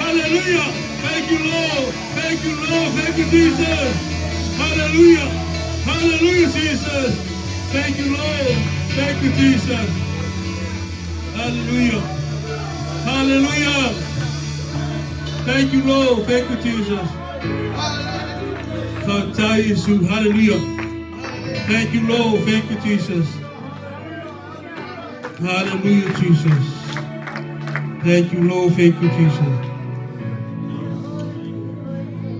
Hallelujah. Thank you, Lord. Thank you, Lord. Thank you, Jesus. Hallelujah. Hallelujah, Jesus. Thank you, Lord. Thank you, Jesus. Hallelujah. Hallelujah. Thank you, Lord. Thank you, Jesus. Hallelujah. Thank you, Lord. Thank you, Jesus. Hallelujah, Jesus. Thank you, Lord. Thank you, Jesus.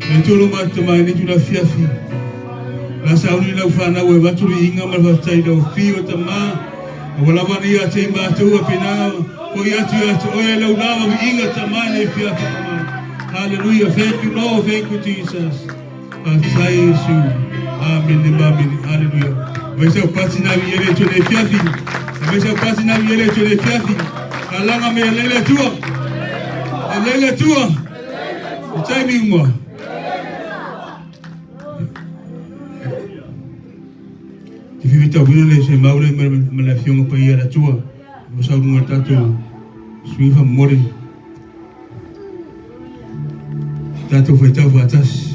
Metolo matamai ni tuna fiafi. La sauni la ufana we baturi inga malvatai da fio tama. Wala wani ya te matu apina. Ko yatu oya la ulama we inga tamani fiafi tama. Hallelujah. Thank you, Lord. Thank you, Jesus. Asai Yesu. Amen. Amen. Hallelujah. Wesa pati na yele tune fiafi. Wesa pati na yele tune fiafi. Kalanga me lele tua. Lele tua. Utai mwa. Vivita wina se maure me la fiona pa ia la tua. Vos au mo tato suiva mori. Tato foi tau atas.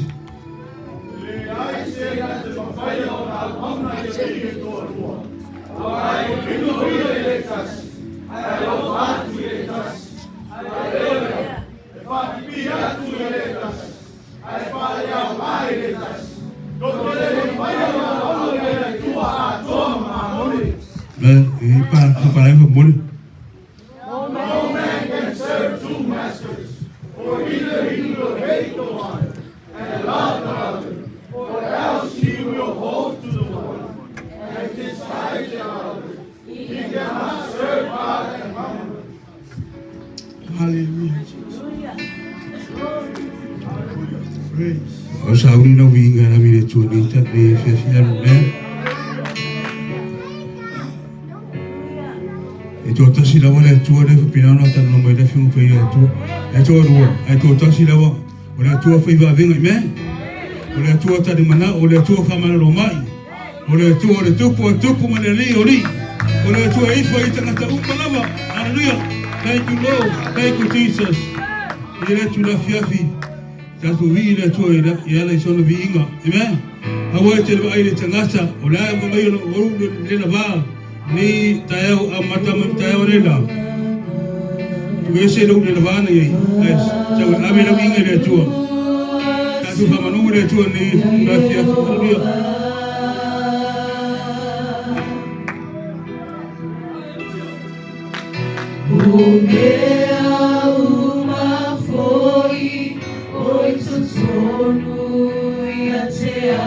No man can serve two masters, for either he will hate the one and love the other, or else he will hold to the one and despise the other. He cannot serve God and mammon. Hallelujah. Praise. Osauri no winga na vile tuonita ni fefia ne. Ito tasi lawa le tua le pinano ta no mai le fiu pe le tua. Ito ro. Ito tasi lawa. O le tua fe va venga me. O le tua ta de mana o le tua fa mana lo mai. O le tua le tupu ma le li o li. O le tua I fa ita ta umbalava. Hallelujah. Thank you, Lord. Thank you, Jesus. Ile tu la fiafi. Ta tu vi le tua ia le sono vi inga. Amen. Hawa te va ile tangasa. O la ma mai o le la va. Ni tayo amata mo tayo nila. Tuwese lo nila ba na yai. Yes. So abi na winga le tua. Kasu fa manu le tua ni gracia. Hallelujah. Uma foi oito sono e até a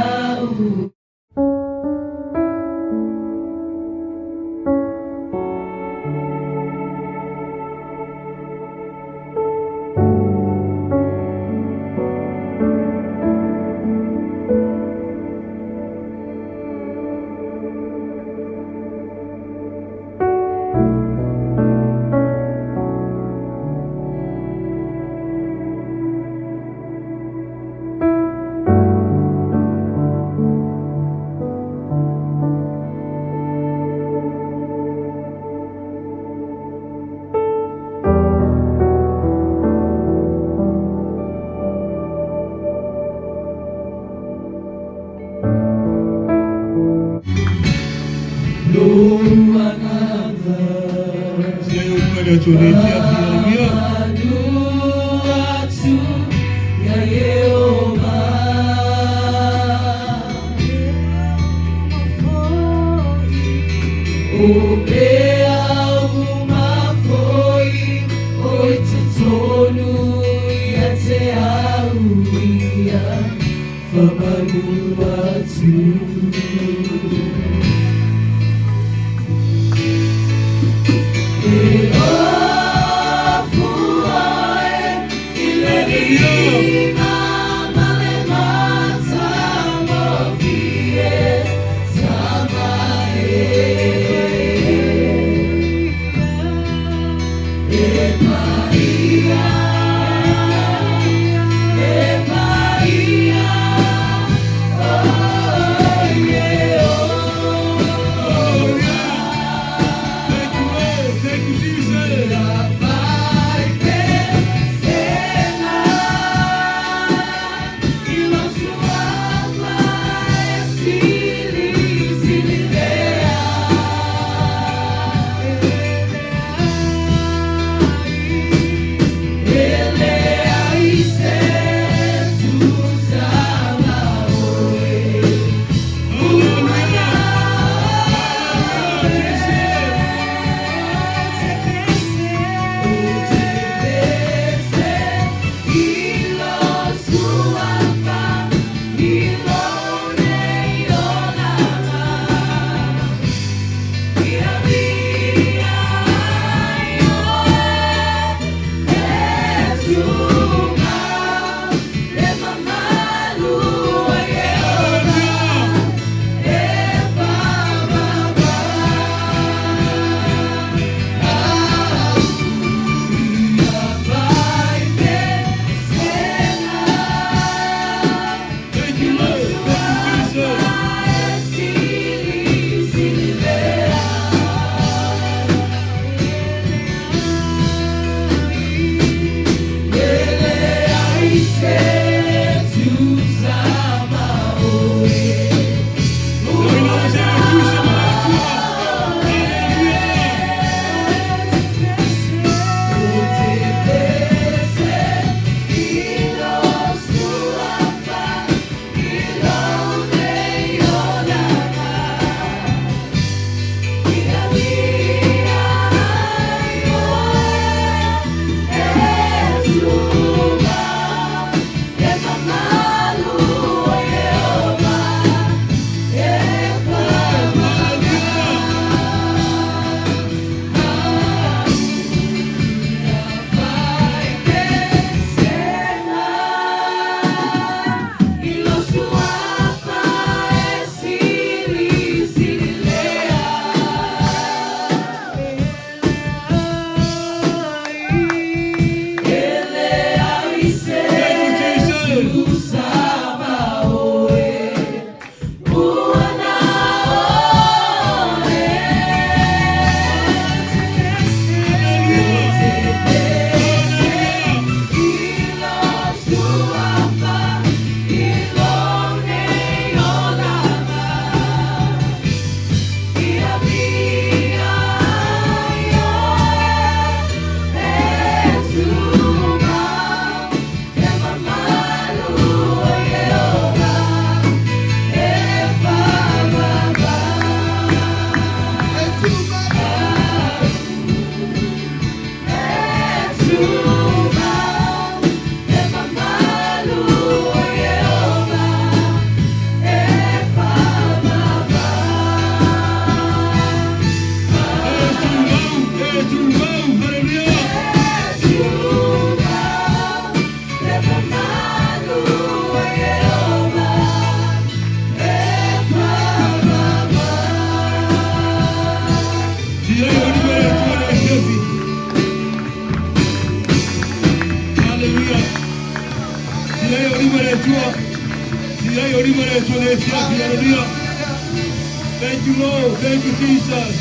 Thank you, Lord. Thank you, Jesus.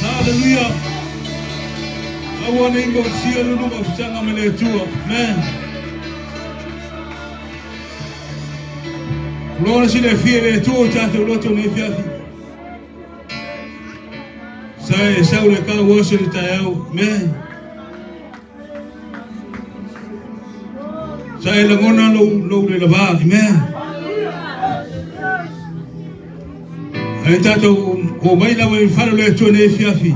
Hallelujah. I want to go see a little of Changamele too. Man. Lord, see the fear of two chat of Lotto Nefiafi. Say, Saul, I can't wash it out. Man. Say, the one low the bar. Man. Ai tātou o mai lawa I wharo le tua ne fiafi.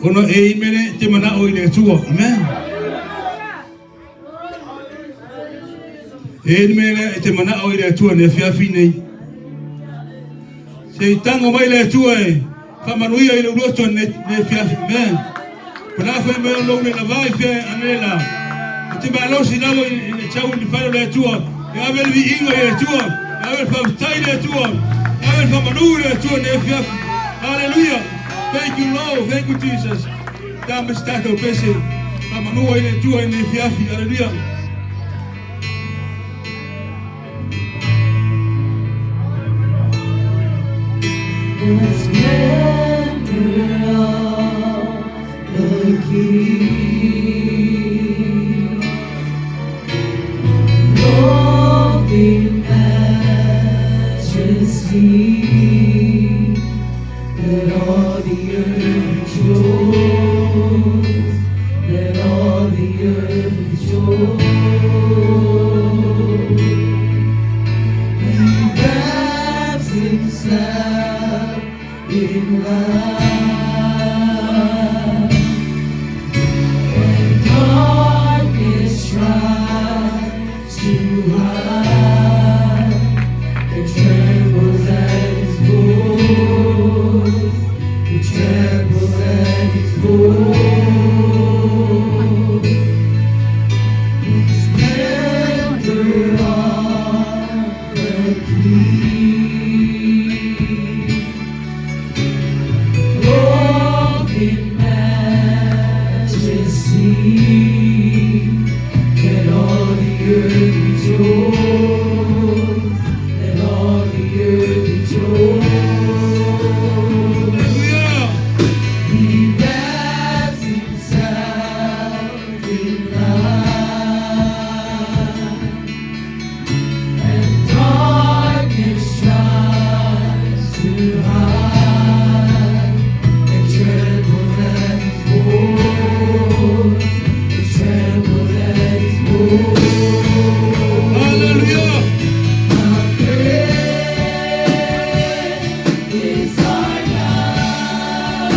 Ono e imene te mana o I le tua. Amen. E imene te mana o I le tua ne fiafi nei. Se tango mai le tua e whamanuia I le uroto ne fiafi. Amen. Kuna whai mea lo ne la vai fia anela. Te malosi lawa I le tau ni wharo le tua. E avel vi ingo I le tua. Avel whautai le tua. Avel whamanu le tua ne fiafi. Hallelujah. Thank you, Lord. Thank you, Jesus. Dame stato pese. Whamanu I le tua ne fiafi. Hallelujah. The splendor of the King, Lord in majesty, let all the earth rejoice, let all the earth rejoice. He wraps himself in love, and darkness tries to hide. It trembles at his voice. It trembles at his voice. The splendor of the King, clothed in majesty, let all the earth rejoice, let all the earth rejoice. He wraps himself in love, and darkness tries to hide. It trembles at his voice. It trembles at his voice. Hallelujah. How great is our God?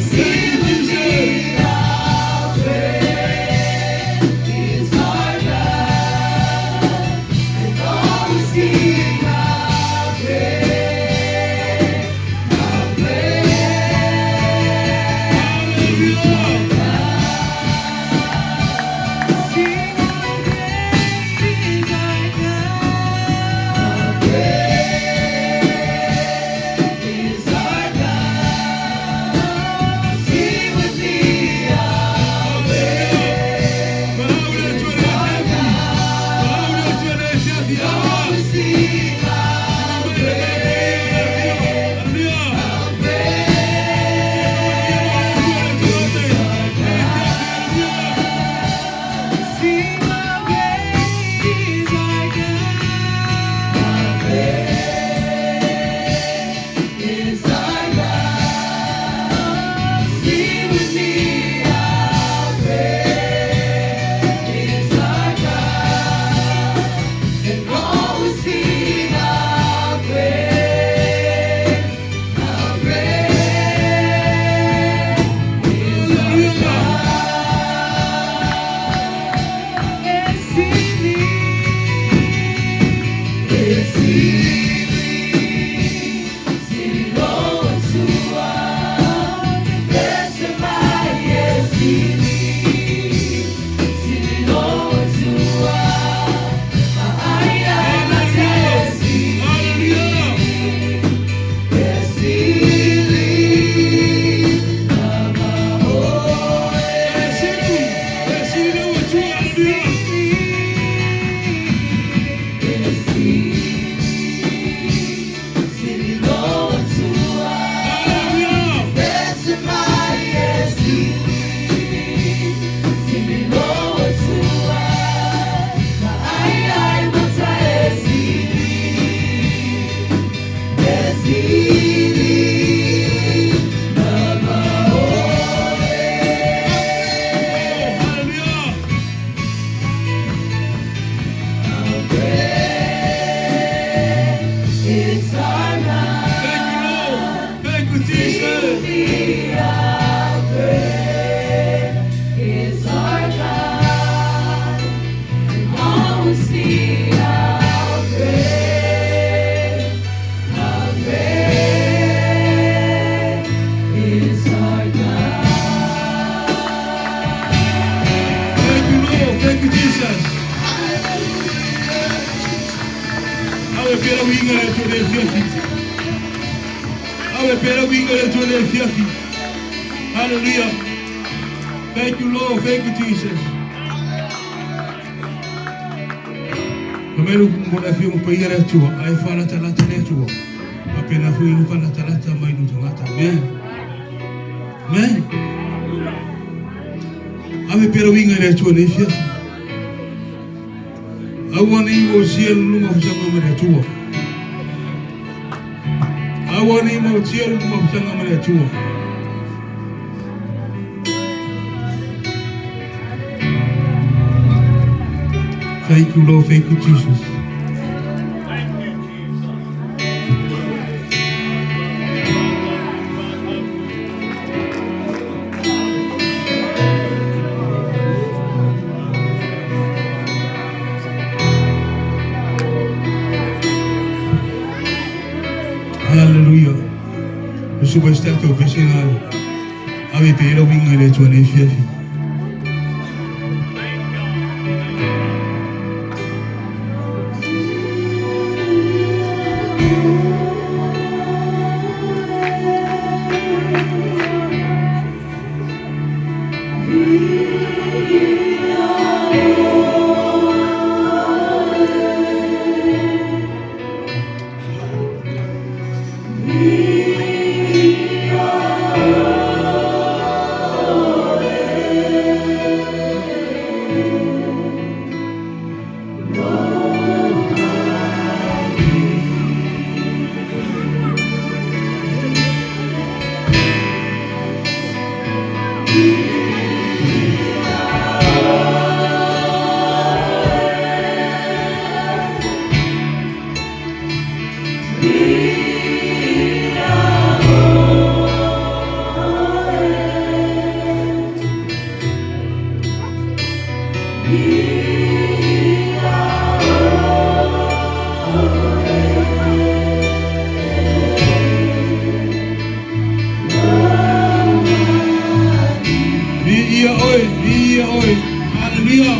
Sing with me, how great pera winga le to le fiafi. Awe pera winga le to le fiafi. Hallelujah. Thank you, Lord. Thank you, Jesus. Kamelu kumona fiu mpayera tua. Ai fala talata le tua. Apena fui lupa la talata mai no tangata. Amen. Amen. Ame pera winga le tua le fiafi. Awane imo sielu numa fusanga mare tua. Awane imo sielu numa fusanga mare tua. Thank you, Lord. Thank you, Jesus. Hallelujah. Le superstar que ofrece avait payé le wing et les tournées fiers. Viia oi. Hallelujah.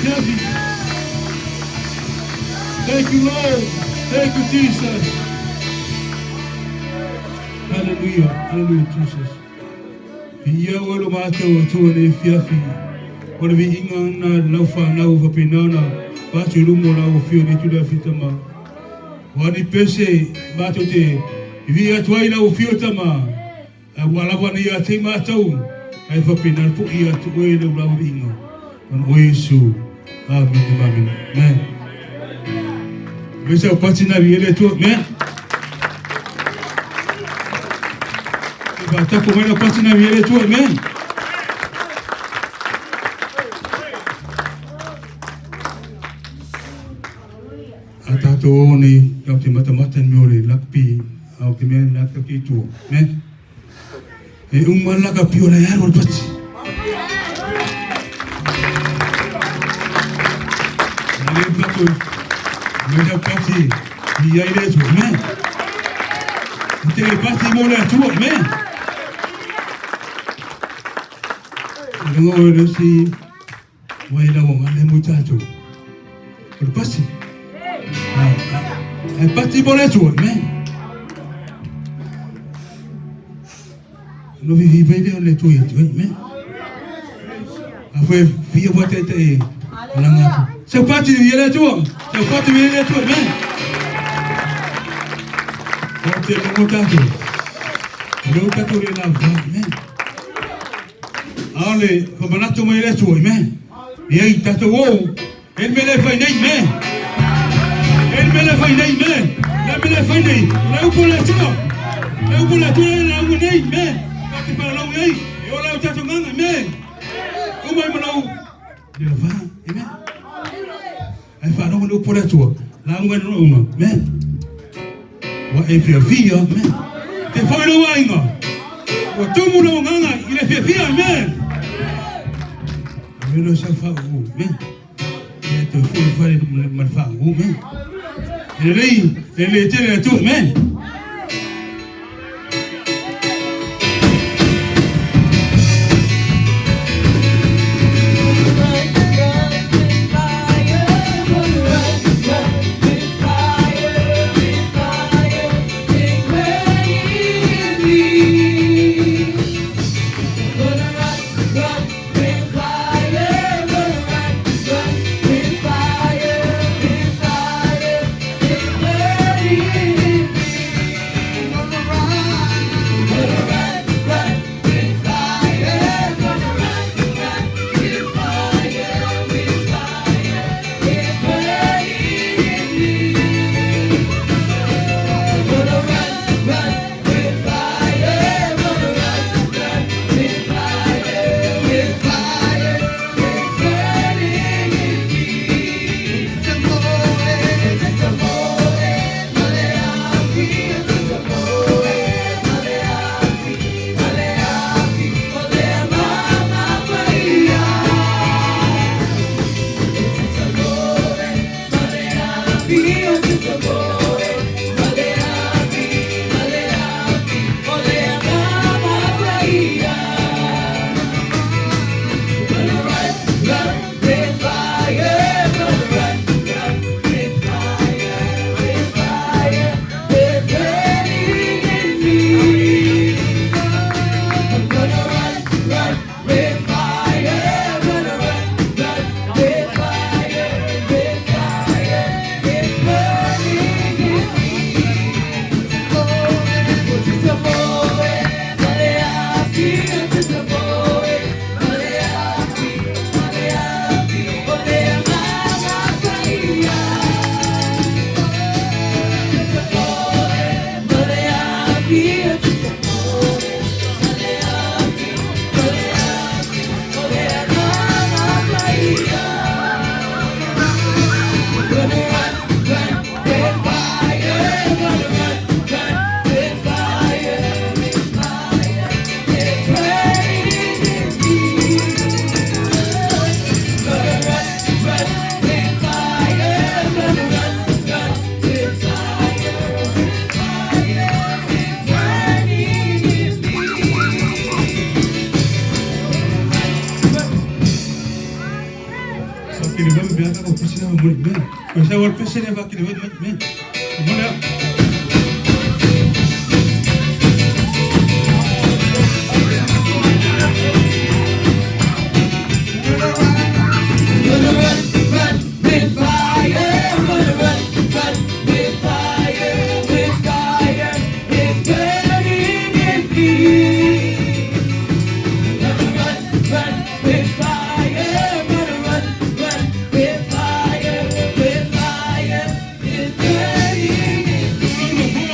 heavy. Thank you, Lord. Thank you, Jesus. Hallelujah. Hallelujah, Jesus. Viia olo mātou atua ne fiafi. Ora vi inga na laufa nau whapinana. Pātu rumo lau fio ni tula fitama. Wani pese mātou te via tuai lau fio tama. Walawa ni a te mātou. Ai whapinana po ia tu oe lau lau inga. An o Yesu. Amen. Amen. Amen. Vesa o pati na Viia Le tua. Amen. Tako mai na pati na Viia Le tua. Amen. A tātou ni kau te mata ni ore lakpi au te mea laka ki tua. Amen. E laka pio la yaro al pati. Ale patu. Mena pati. Viia Le tua. Amen. Te pati mo le tua. Amen. Ngo le si wai la wonga le mutato. Por pasi. Ai pati mo le tua. Amen. No vivi bene le tue, amen. A foi via bote te langa. Se pati Viia Le tua. Se pati Viia Le tua, amen. Bote le mutato. Le mutato le la, amen. Ale, pamanato mai Le tua, amen. Ei tato wo. El me le fai nei, amen. El me le fai nei, amen. La me le fai nei. La upo le tua. La upo le tua la upo nei, amen. Pati para lau ei. E ola o tato nganga, amen. Como ai malau. De la va, amen. Ai fa no upo le tua. La unga no uma, amen. Wa e fia via, amen. Te fai no wainga. O tumu no nganga, ile fia via, amen. Amen sa fa u, amen. E te fai mal fa u, amen. Ele te le tu, amen. kini ba me aka ko pisi na mo me. Ko sa war pisi na ba kini ba me. Mo na. Gonna run, run with fire. Gonna run, run with fire. With fire, it's burning in me. Gonna run, run with fire. Gonna run, run with fire. With fire, it's burning in me.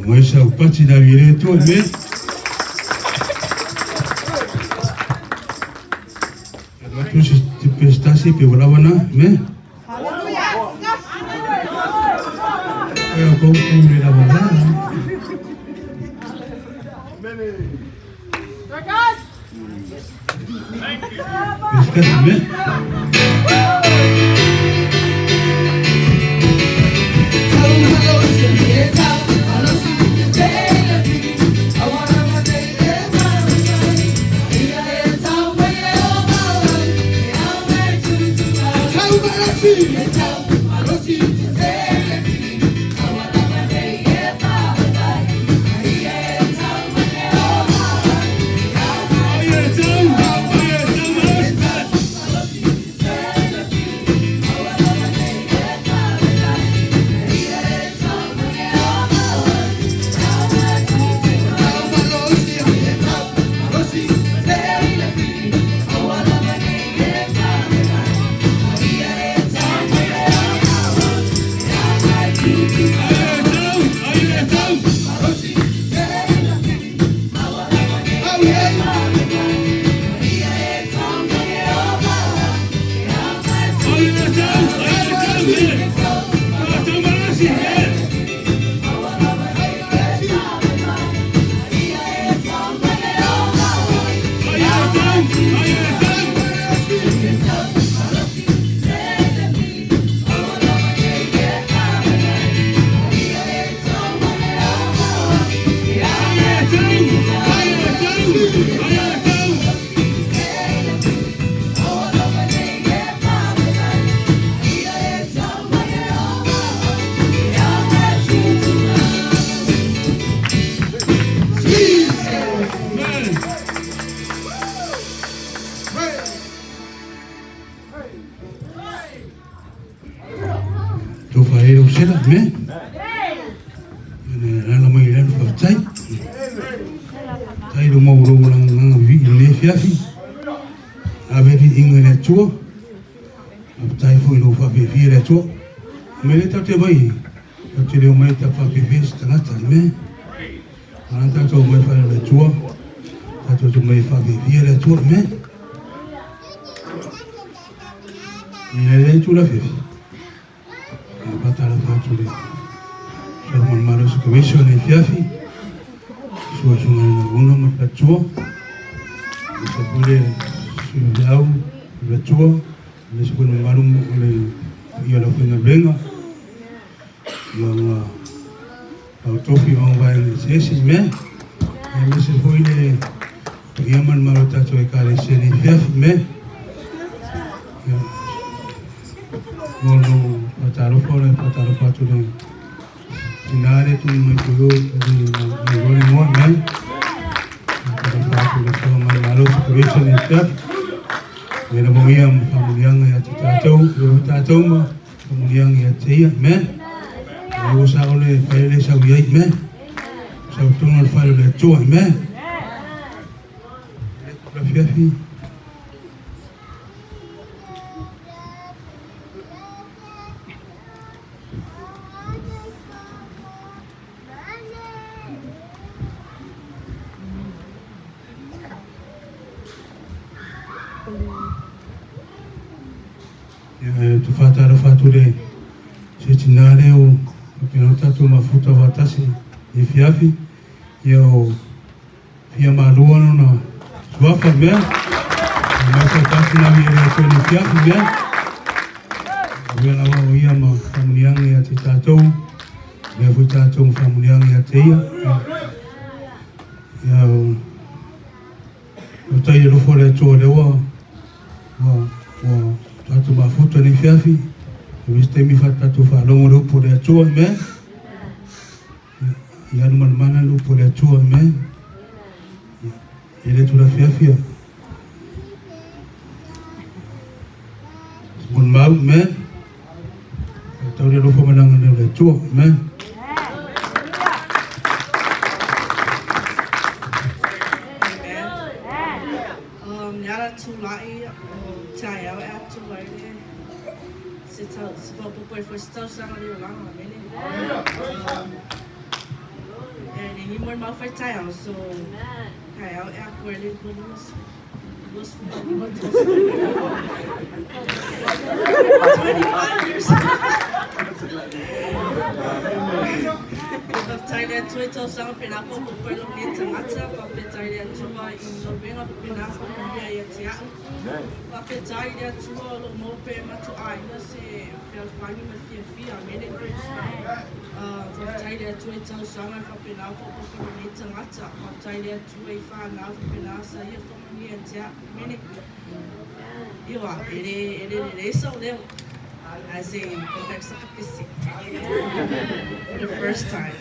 Mo sa upati na vire to me. Tu te prestasi pe wala me. Kau le la wala. Prestasi me. Tu fai o sera me. La mai la fa tai. Tai do mo ro lang vi le fiafi. Ave di ingene tuo. Tai foi no fa pe fi le tuo. Me le tate vai. Te le mai ta fa pe festa na ta me. Ana ta to mai fa le tuo. Ta to mai fa pe fi le tuo me. Ni le tu la fiafi. Batala fatule. Sono malo su commesso nei fiafi. Su sono una matatua. Se pure su dau, la tua, le su con malo le io la fino venga. Io no autofi on va in sesi me. E me se poi le chiamano malo tato e cale se nei fiafi me. Mono pataro fatule. Inare tu me tuyo ni goli mo me. Pataro fatule so mai malo su ne tap. Era moiam familiang ya tatau ma familiang ya tia me. Eu sa ole pele sa uyai me. Sa tuno falo le tua me. La fiafi. Tu fatara fatule se tinare o penota tu mafuta watasi e fiafi eu fia malua na suafa me mas tasi na vire so ni fiafi me vela wa ia ma familiang ya titatou me futa tu familiang ya teia eu tai lo fore to le wa tatu mafuta ni fiafi, viste mi fata tu fa longo lupo de atua me, ya no mana lupo de atua me, ele tu la fiafi, bon mau me, tau de lupo manang de atua me. Nhớ là chú lại chạy áo áp chú lại đi sẽ thở for pupoi for still sama di ulang ini. And ini more mau for tayo so kayak aku really bonus. Was 25 years. Thailand Twitter sang pinako ko pero ni tangata pa Thailand chua in lo benga pinako dia ya tia. Pa Thailand chua lo mo pe ma to ai na se pel fani ma fi amene. Thailand Twitter sang pa pinako ko pero ni tangata pa Thailand chua fa na pinasa ya to ni tia mene. Iwa ele so leo. As in, for the first time.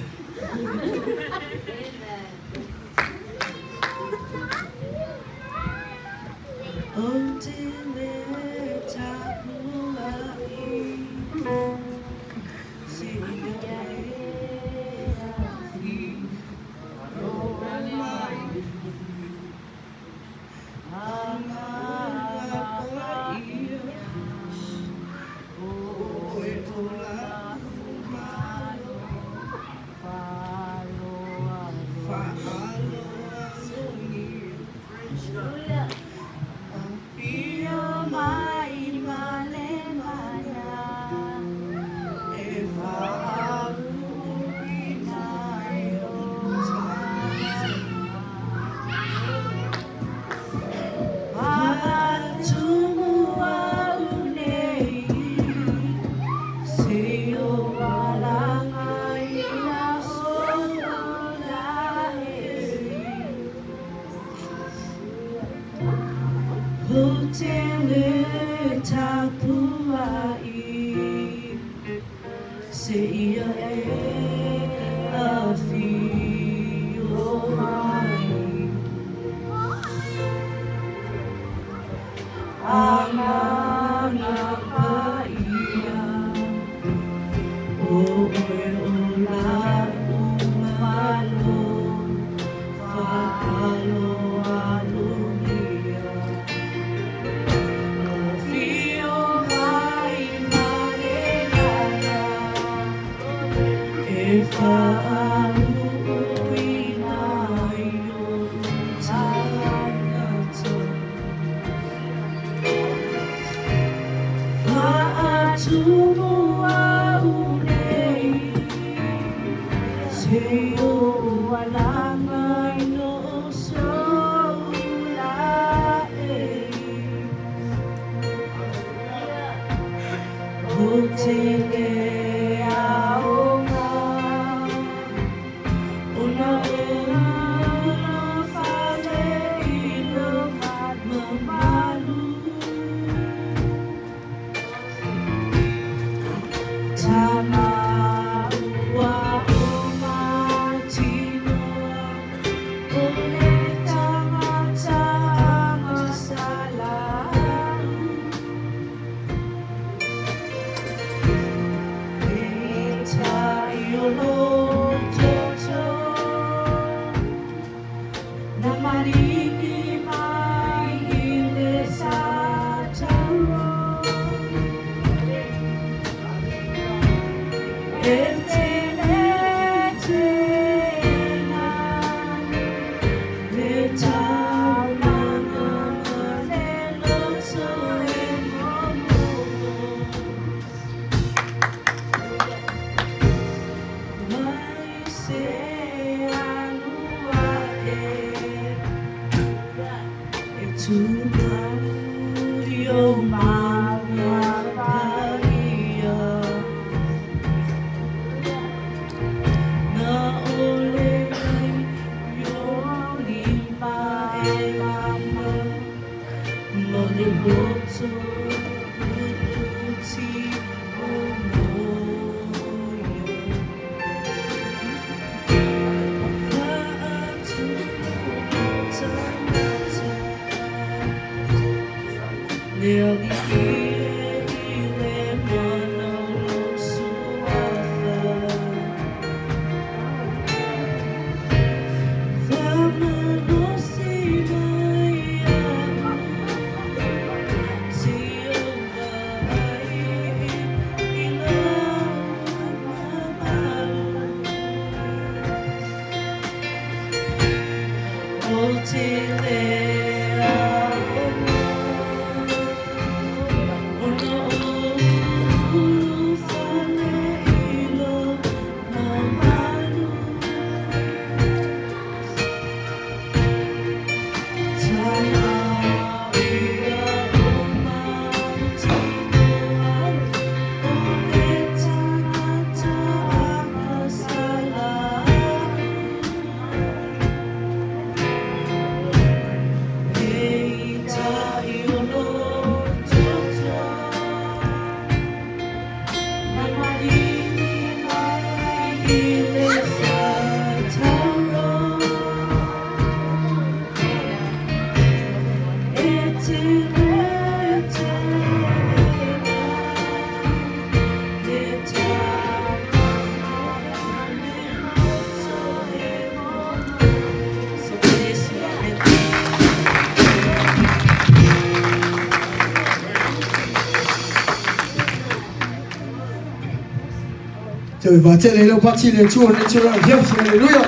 Tôi và thế này đâu bắt chi để Chúa nên Chúa làm phép hallelujah.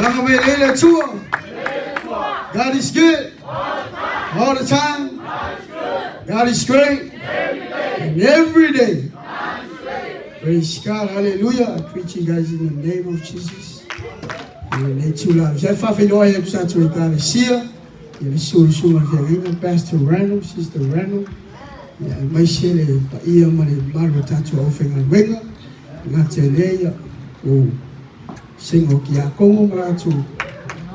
Lắng nghe đây là Chúa. God is good all the time. God is great and every day. Praise God, hallelujah. I preach you guys in the name of Jesus. Để Chúa làm phép pháp với đôi em sao Chúa God is here. Để Chúa làm phép với Pastor Reynolds, Sister Reynolds. Mấy xe này ia mà này mà rồi ta Chúa phải ngăn quên á. Ngăn trên đây sinh hoạt kia công ra Chúa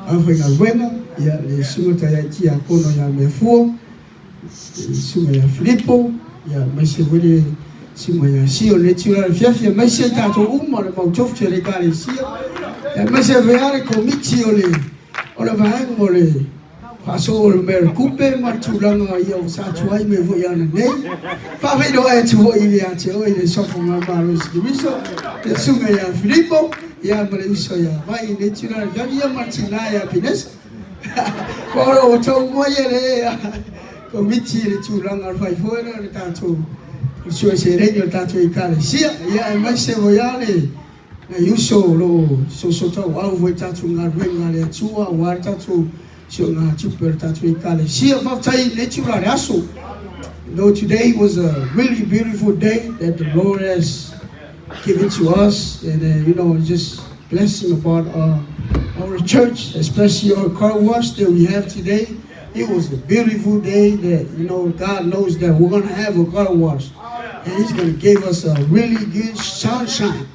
phải ngăn quên á. Để sinh hoạt tại kia công nó nhà mẹ phu. Sinh hoạt Philippo. Mấy xe với đi sinh hoạt siêu để Chúa làm phép mấy xe ta Chúa mà mong chúc cho người ta đi siêu. Mấy xe về ai cũng biết siêu này. Ở đây phải ngồi này. Pastor Mel coupe mà Chúa đang ở yêu sa Chúa ấy mới vui anh này. Pháp với đôi anh Chúa ấy à Chúa ấy để sống phong mà rồi thì biết sao để sung ngày Philippo ya mà lấy sao ya vậy để Chúa là cái gì mà chỉ là ya Pines. Có đồ trông mua gì đấy có biết chi để Chúa đang ở phải phơi đó để ta Chúa sẽ đến cho ta Chúa cả để xia ya mà sẽ vui ya này yêu số tao ao với ta Chúa ngài bên ngài Chúa và ta Chúa No, today was a really beautiful day that the Lord has given to us, and just blessing about our church, especially our car wash that we have today. It was a beautiful day that God knows that we're gonna have a car wash, and He's gonna give us a really good sunshine.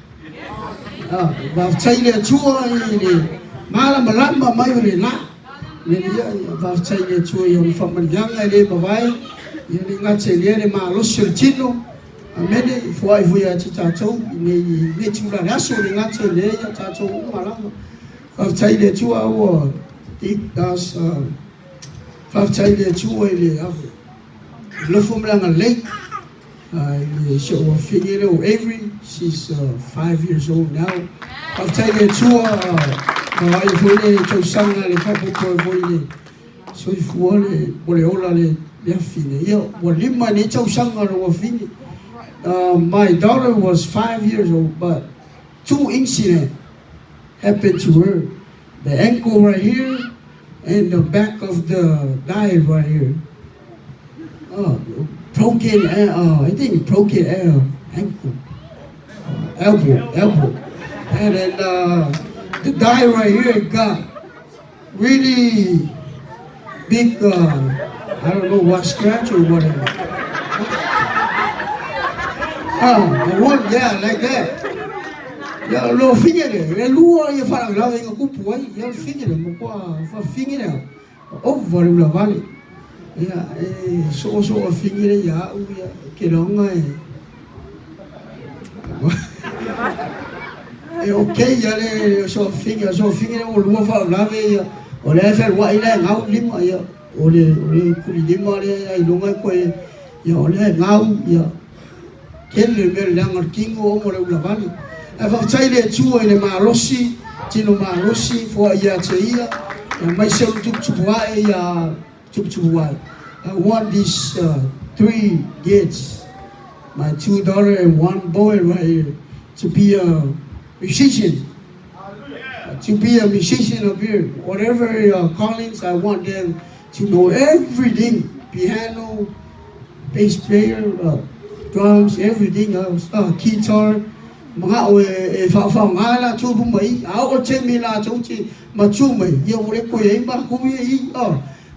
Và thấy là Chúa mà làm mà mấy người lạ. Nên vào chạy để Chúa dùng phẩm mình giang ngay đây mà vai nhưng ngắt chạy để mà lúc sửa chín luôn mấy đấy phải vui à chỉ ta châu này Chúa là số để ngắt chạy để ta châu mà lắm vào chạy để Chúa ở ít đó vào chạy để Chúa để lúc hôm nay là late show of Avery she's 5 years old now vào chạy để Chúa Ai foi le tau sanga le fapo ko foi le soi fua le bole ola le fine yo wa lima ne tau sanga ro fine my daughter was 5 years old but 2 incidents happened to her the ankle right here and the back of the thigh right here broken I think broken ankle elbow and then the guy right here got really big, I don't know what scratch or whatever. Yeah, like that. Yeah, no finger there. Lua you find out like a good boy. You finger them, for finger them. Over in the valley. Yeah, so a finger, yeah, get on. Okay, ya so finger o lua fa lave o le fer wa ile ngau lima ya o le kuli lima le ai longa ko ya o le ngau ya ken le mer langar kingo o mo le lavani a fa chai le chu ile ma rosi tino ma rosi fo ya cheia ya mai se tu wa ya tu wa I want these 3 kids, my 2 daughters and 1 boy right here, to be a musician, up here. Whatever callings, I want them to know everything: piano, bass player, drums, everything else, guitar. Mga fa ngala chu bu mai, o chemi la chu chi ma chu mai, yo le ko ye ba ku ye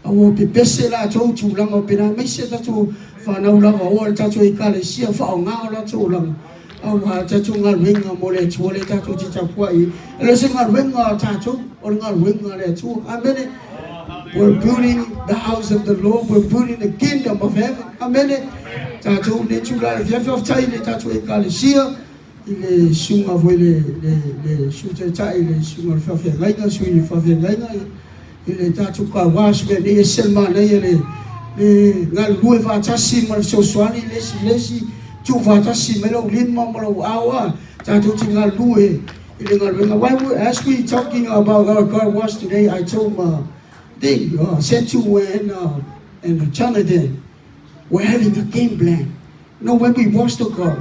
o pe pese la chu lang o pe na mai se ta chu fa na la o ta chu ka le sia fa ngala chu lang. Cha chung ngal wing mole chole cha chu chi cha kwai le sing ngal wing cha chu or ngal wing le chu amen. We're building the house of the Lord, we're building the kingdom of heaven, amen. Cha chu ne chu la ya fa chai le cha chu ka le sia ile sunga voi le su cha ile sunga fa fa ngai nga su ile fa fa ngai nga ile cha chu ka was be ne selma ne ile ngal lui fa cha si mal so swani le si chu va ta si melo lima melo awa cha chu chinga lui ile ngal why as we talking about our car wash today I told they said to and Jonathan we're having a game plan. When we wash the car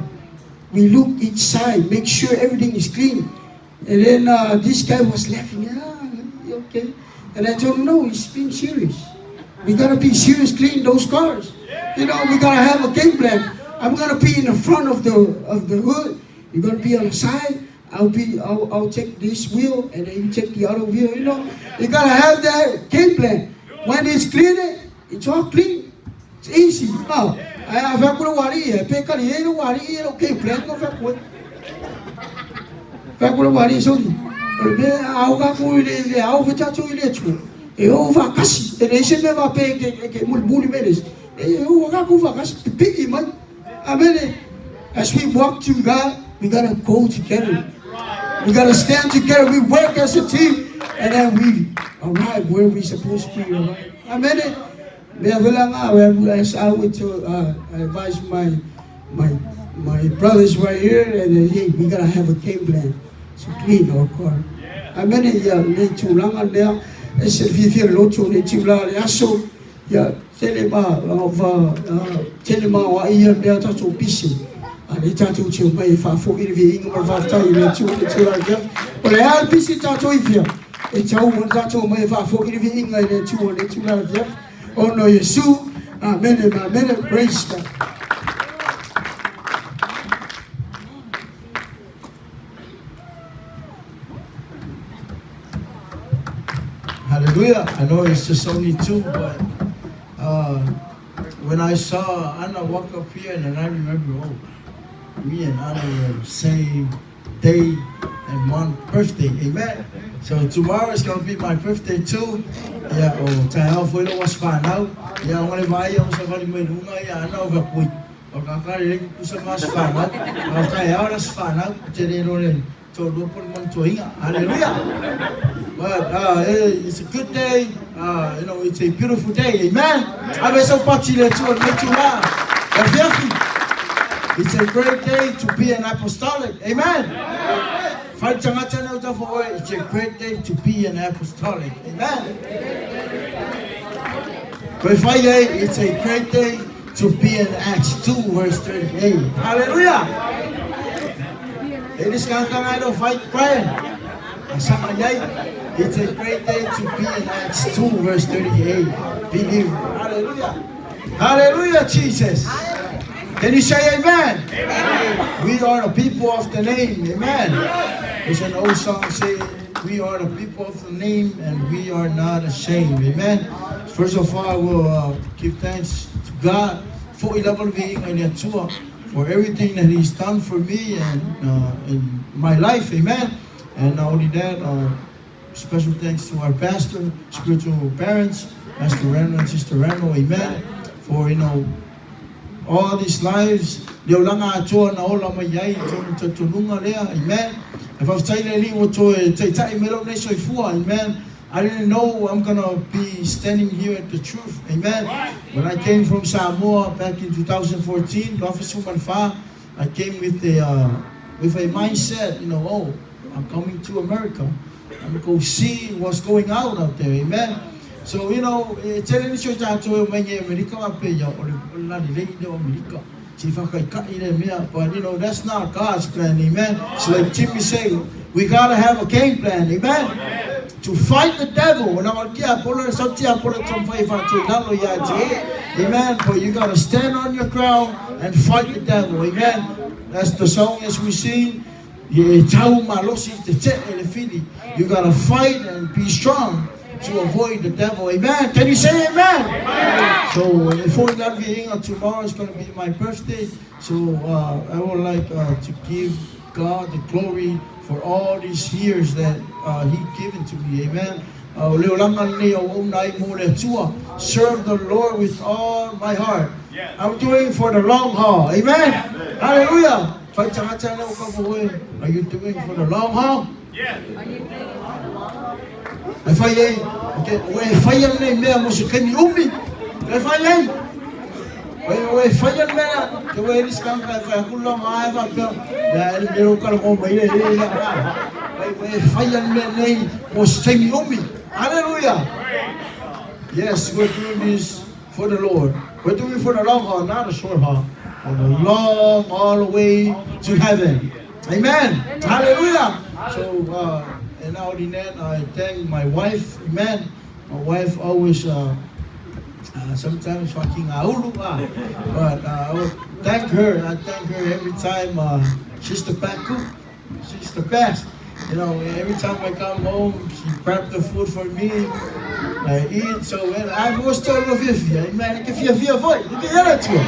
we look each side, make sure everything is clean. And then this guy was laughing. Okay. And I told him, no, he's being serious. We gotta be serious, clean those cars. You know, we gotta have a game plan. I'm gonna be in the front of the hood. You're gonna be on the side. I'll take this wheel, and then you take the other wheel. You know, you gotta have that game plan. When it's clean, it's all clean. It's easy. I have a worry. I pick a little worry. Okay, plan of a quick. Faculo worry sorry. I'll go with the outfit to electro. Over Cassi, the nation never pay a bully minutes. You walk over Cassi to pick him up. I mean, as we walk to God, we gotta go together. We gotta stand together. We work as a team, and then we arrive where we're supposed to be. Right? I mean, as I would advise my brothers right here, and then hey, we gotta have a game plan to clean our car. I mean, need to lang there. As if you feel low to need to la so telema wa ia there to busy. And to chill by for interviewing or time to well, busy tattoo if you. It's all one tattoo my for interviewing like that 200 oh no, you sue. Amen, praise God. Hallelujah. I know it's just only 2, but when I saw Anna walk up here, and I remember, me and Anna were the same day and month birthday. Amen. So tomorrow is going to be my birthday too. Yeah, tayo foi lo was fun out. Yeah, wala ba yung sa kalimay lunga ya ano ba po. Pagkakarinig ko sa mas fun out. Tayo was fun out. Jerero rin. So do po man tuhinga. Hallelujah. But it's a good day. You know, it's a beautiful day. Amen. Abe so patile tu na. It's a great day to be an apostolic. Amen. It's a great day to be an apostolic. Amen. It's a great day to be in Acts 2 verse 38. Hallelujah. Ladies and gentlemen, fight praying. It's a great day to be in Acts 2 verse 38. Believe. Hallelujah. Hallelujah, Jesus. Can you say amen? Amen? We are the people of the name. Amen. There's an old song saying, we are the people of the name and we are not ashamed. Amen. First of all, I will give thanks to God for for everything that He's done for me and in my life. Amen. And not only that, special thanks to our pastor, spiritual parents, Pastor Reynolds and Sister Reynolds. Amen. For, all these lives, amen. Amen. I didn't know I'm gonna be standing here at the truth. Amen. When I came from Samoa back in 2014, I came with a mindset, I'm coming to America. I'm gonna go see what's going on out there. Amen. So, but that's not God's plan, amen. So like Timmy said, we gotta have a game plan, amen. To fight the devil. Amen. But you gotta stand on your ground and fight the devil, amen. That's the song as we sing. You gotta fight and be strong to avoid the devil. Amen. Can you say amen? Amen. So before that being tomorrow is going to be my birthday. So I would like to give God the glory for all these years that He given to me. Amen. Serve the Lord with all my heart. I'm doing for the long haul. Amen. Hallelujah. Are you doing for the long haul? Yes. If I fire name there, must can you me? If I fire man, the way this come, if I could long I have a little color over here. Fire man name was take me. Hallelujah. Yes, we're doing this for the Lord. We're doing it for the long haul, not the short haul. long all the way to heaven. Amen. Hallelujah. So, and now in that, I thank my wife. Amen. My wife always, sometimes fucking aulu, but I would thank her. I thank her every time. She's the best cook. She's the best. You know, every time I come home, she preps the food for me. I eat so well. I'm always told of Viia. Amen. If you avoid, you can hear it too.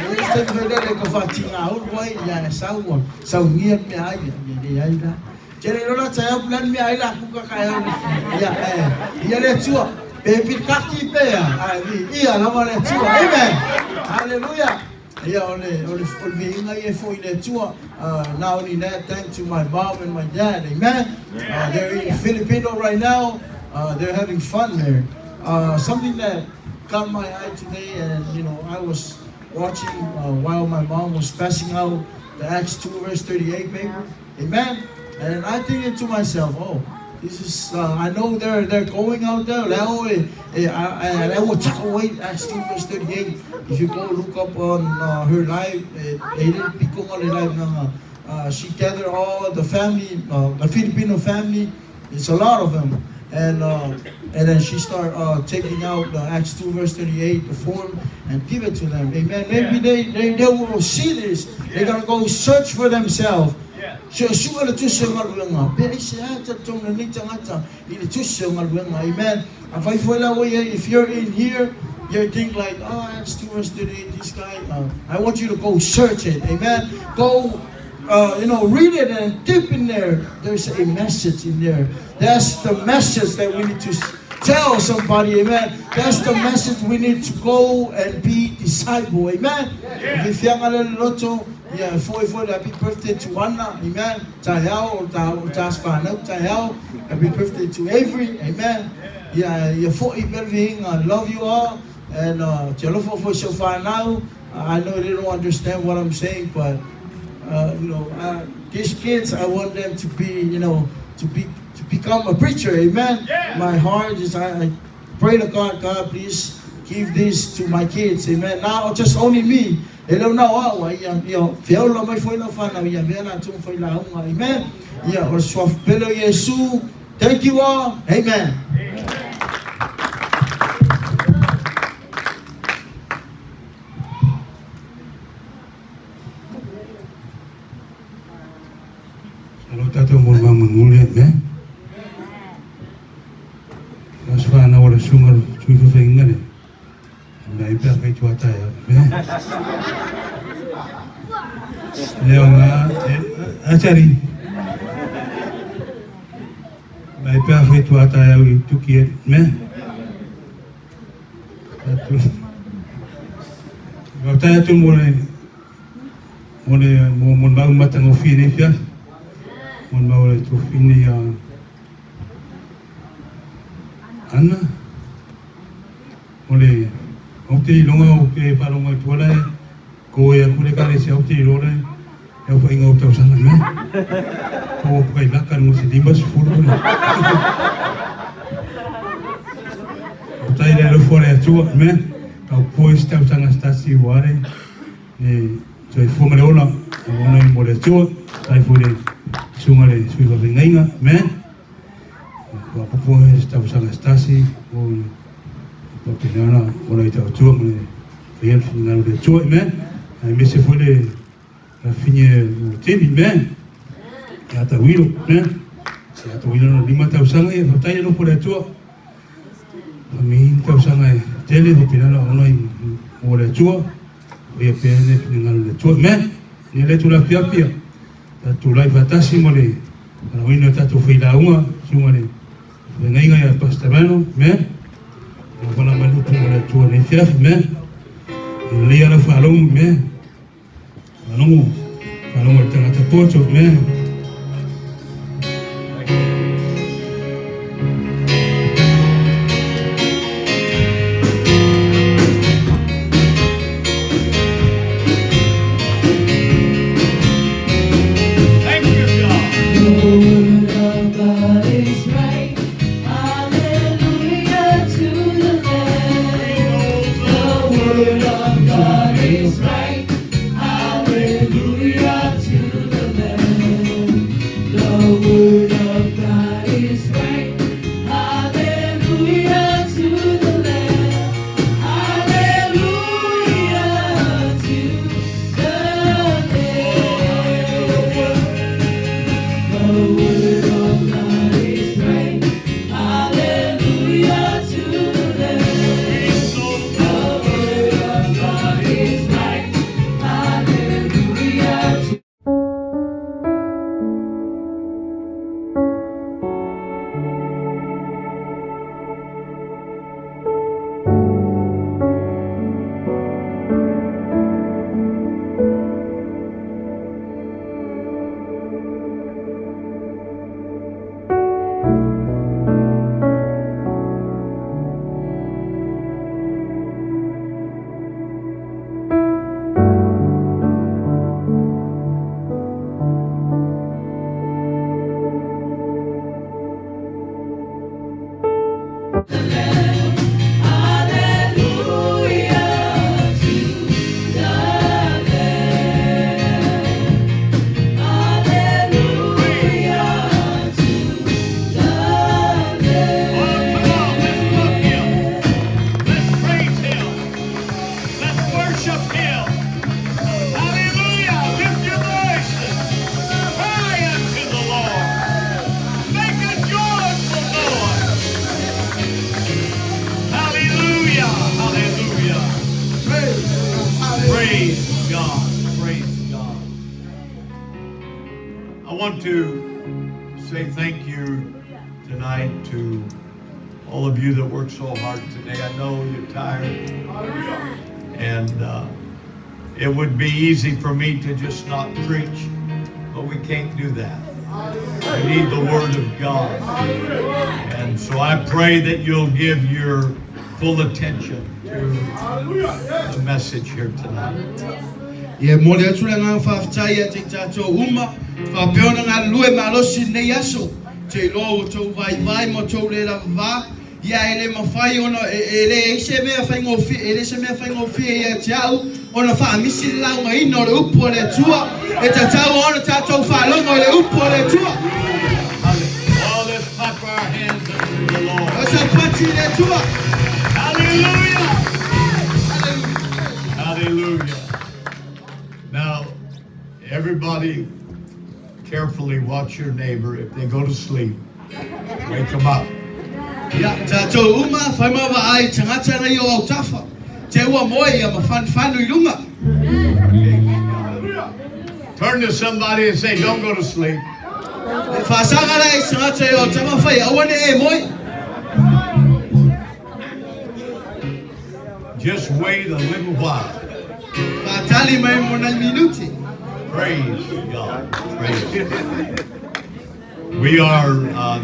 We just take her there, go for aulu, boy. Yeah, someone. So near me, I. Jadi orang saya bulan mi ailah buka kaya ya ya le tua baby kaki pe ya iya nama le tua amen hallelujah ya ole vinga ye foi le tua now in that thank to my mom and my dad amen they're in Filipino right now they're having fun there something that caught my eye today and you know I was watching while my mom was passing out the Acts 2 verse 38 paper amen. And I think to myself, oh, this is, I know they're going out there. I will talk away Acts 2 verse 38. If you go look up on her life, she gathered all the family, the Filipino family. It's a lot of them. And then she started taking out Acts 2 verse 38, the form, and give it to them. Amen. Maybe they will see this. They're going to go search for themselves. So sugar to Sangaluanga. Amen. If you're in here, you think like, oh, Acts 2 verse 38, this guy. I want you to go search it. Amen. Go, read it and dip in there. There's a message in there. That's the message that we need to tell somebody. Amen. That's the message we need to go and be disciple. Amen. If you're a yeah, for happy birthday to Anna, amen. Tahel, Tahel, happy birthday to Avery, amen. Yeah, you're 40 being, I love you all, and telephone for so far now. I know they don't understand what I'm saying, but these kids, I want them to be, to become a preacher, amen. Yeah. My heart is, I pray to God, please give this to my kids, amen. Now, just only me. Hello now, feel my phone of fun. Amen. Yeah, or swap pillow Yesu. Thank you all. Amen. Hello, Tato Murma Mulia, man. That's why I know what a sugar sweet thing. Mai pia kai tua tai me leo nga achari mai pia kai tua tai au tuki me atu tai atu mo ba matang ofini pia mon ba le tu fini ana ole Okti longa oke palonga tuala ko ya kule kare si okti lole ya fa inga okta usanga me ko kai lakan musi dimas furu tai le fore tua me ka pois ta usanga stasi ware ne toi fuma le ola ona mo le tua tai fure sunga le suiva venga me ko pois ta usanga stasi porque nana ona ita tua mo real final de tua men mais c'est faut les la finir teni men ya ta wilo men ya ta wilo no lima ta usanga e ta no por tua mi ta usanga tele de final ona mo le tua e pene final de tua men ni le tu la pia ta tu lai fatasi mo le na wino ta tu fila uma sumare venga ya pastamano men Kona malupu mo le tua ne fiaf me le ana falong me falong tanga ta pocho me Word of God is right. I want to say thank you tonight to all of you that worked so hard today. I know you're tired. And it would be easy for me to just not preach, but we can't do that. We need the Word of God. And so I pray that you'll give your full attention to the message here tonight. Ye mo le tula nga whaftai te tato uma, whapeona ngā lue malosi nei aso, te lo tau vai mo tau le la va, ia ele mawhai ona, ele se mea whaingofi, ele se mea whaingofi ia te au, ona whaamisi lau ngai no le upo le tua, e tatau ona tatou whalongo le upo le tua. Oh, let's clap our hands unto the Lord. Osa pati le tua. Hallelujah! Hallelujah! Now, everybody carefully watch your neighbor. If they go to sleep, wake them up. Ya tatou uma whai mawa ai tangata na yo au tafa. Te ua moe ia mawhanwhanu I lunga. Turn to somebody and say, don't go to sleep. E whasanga rei tangata yo au tafa whai awane e moe. Just wait a little while. Whatali mai mo na minuti. Praise God. Praise God. We are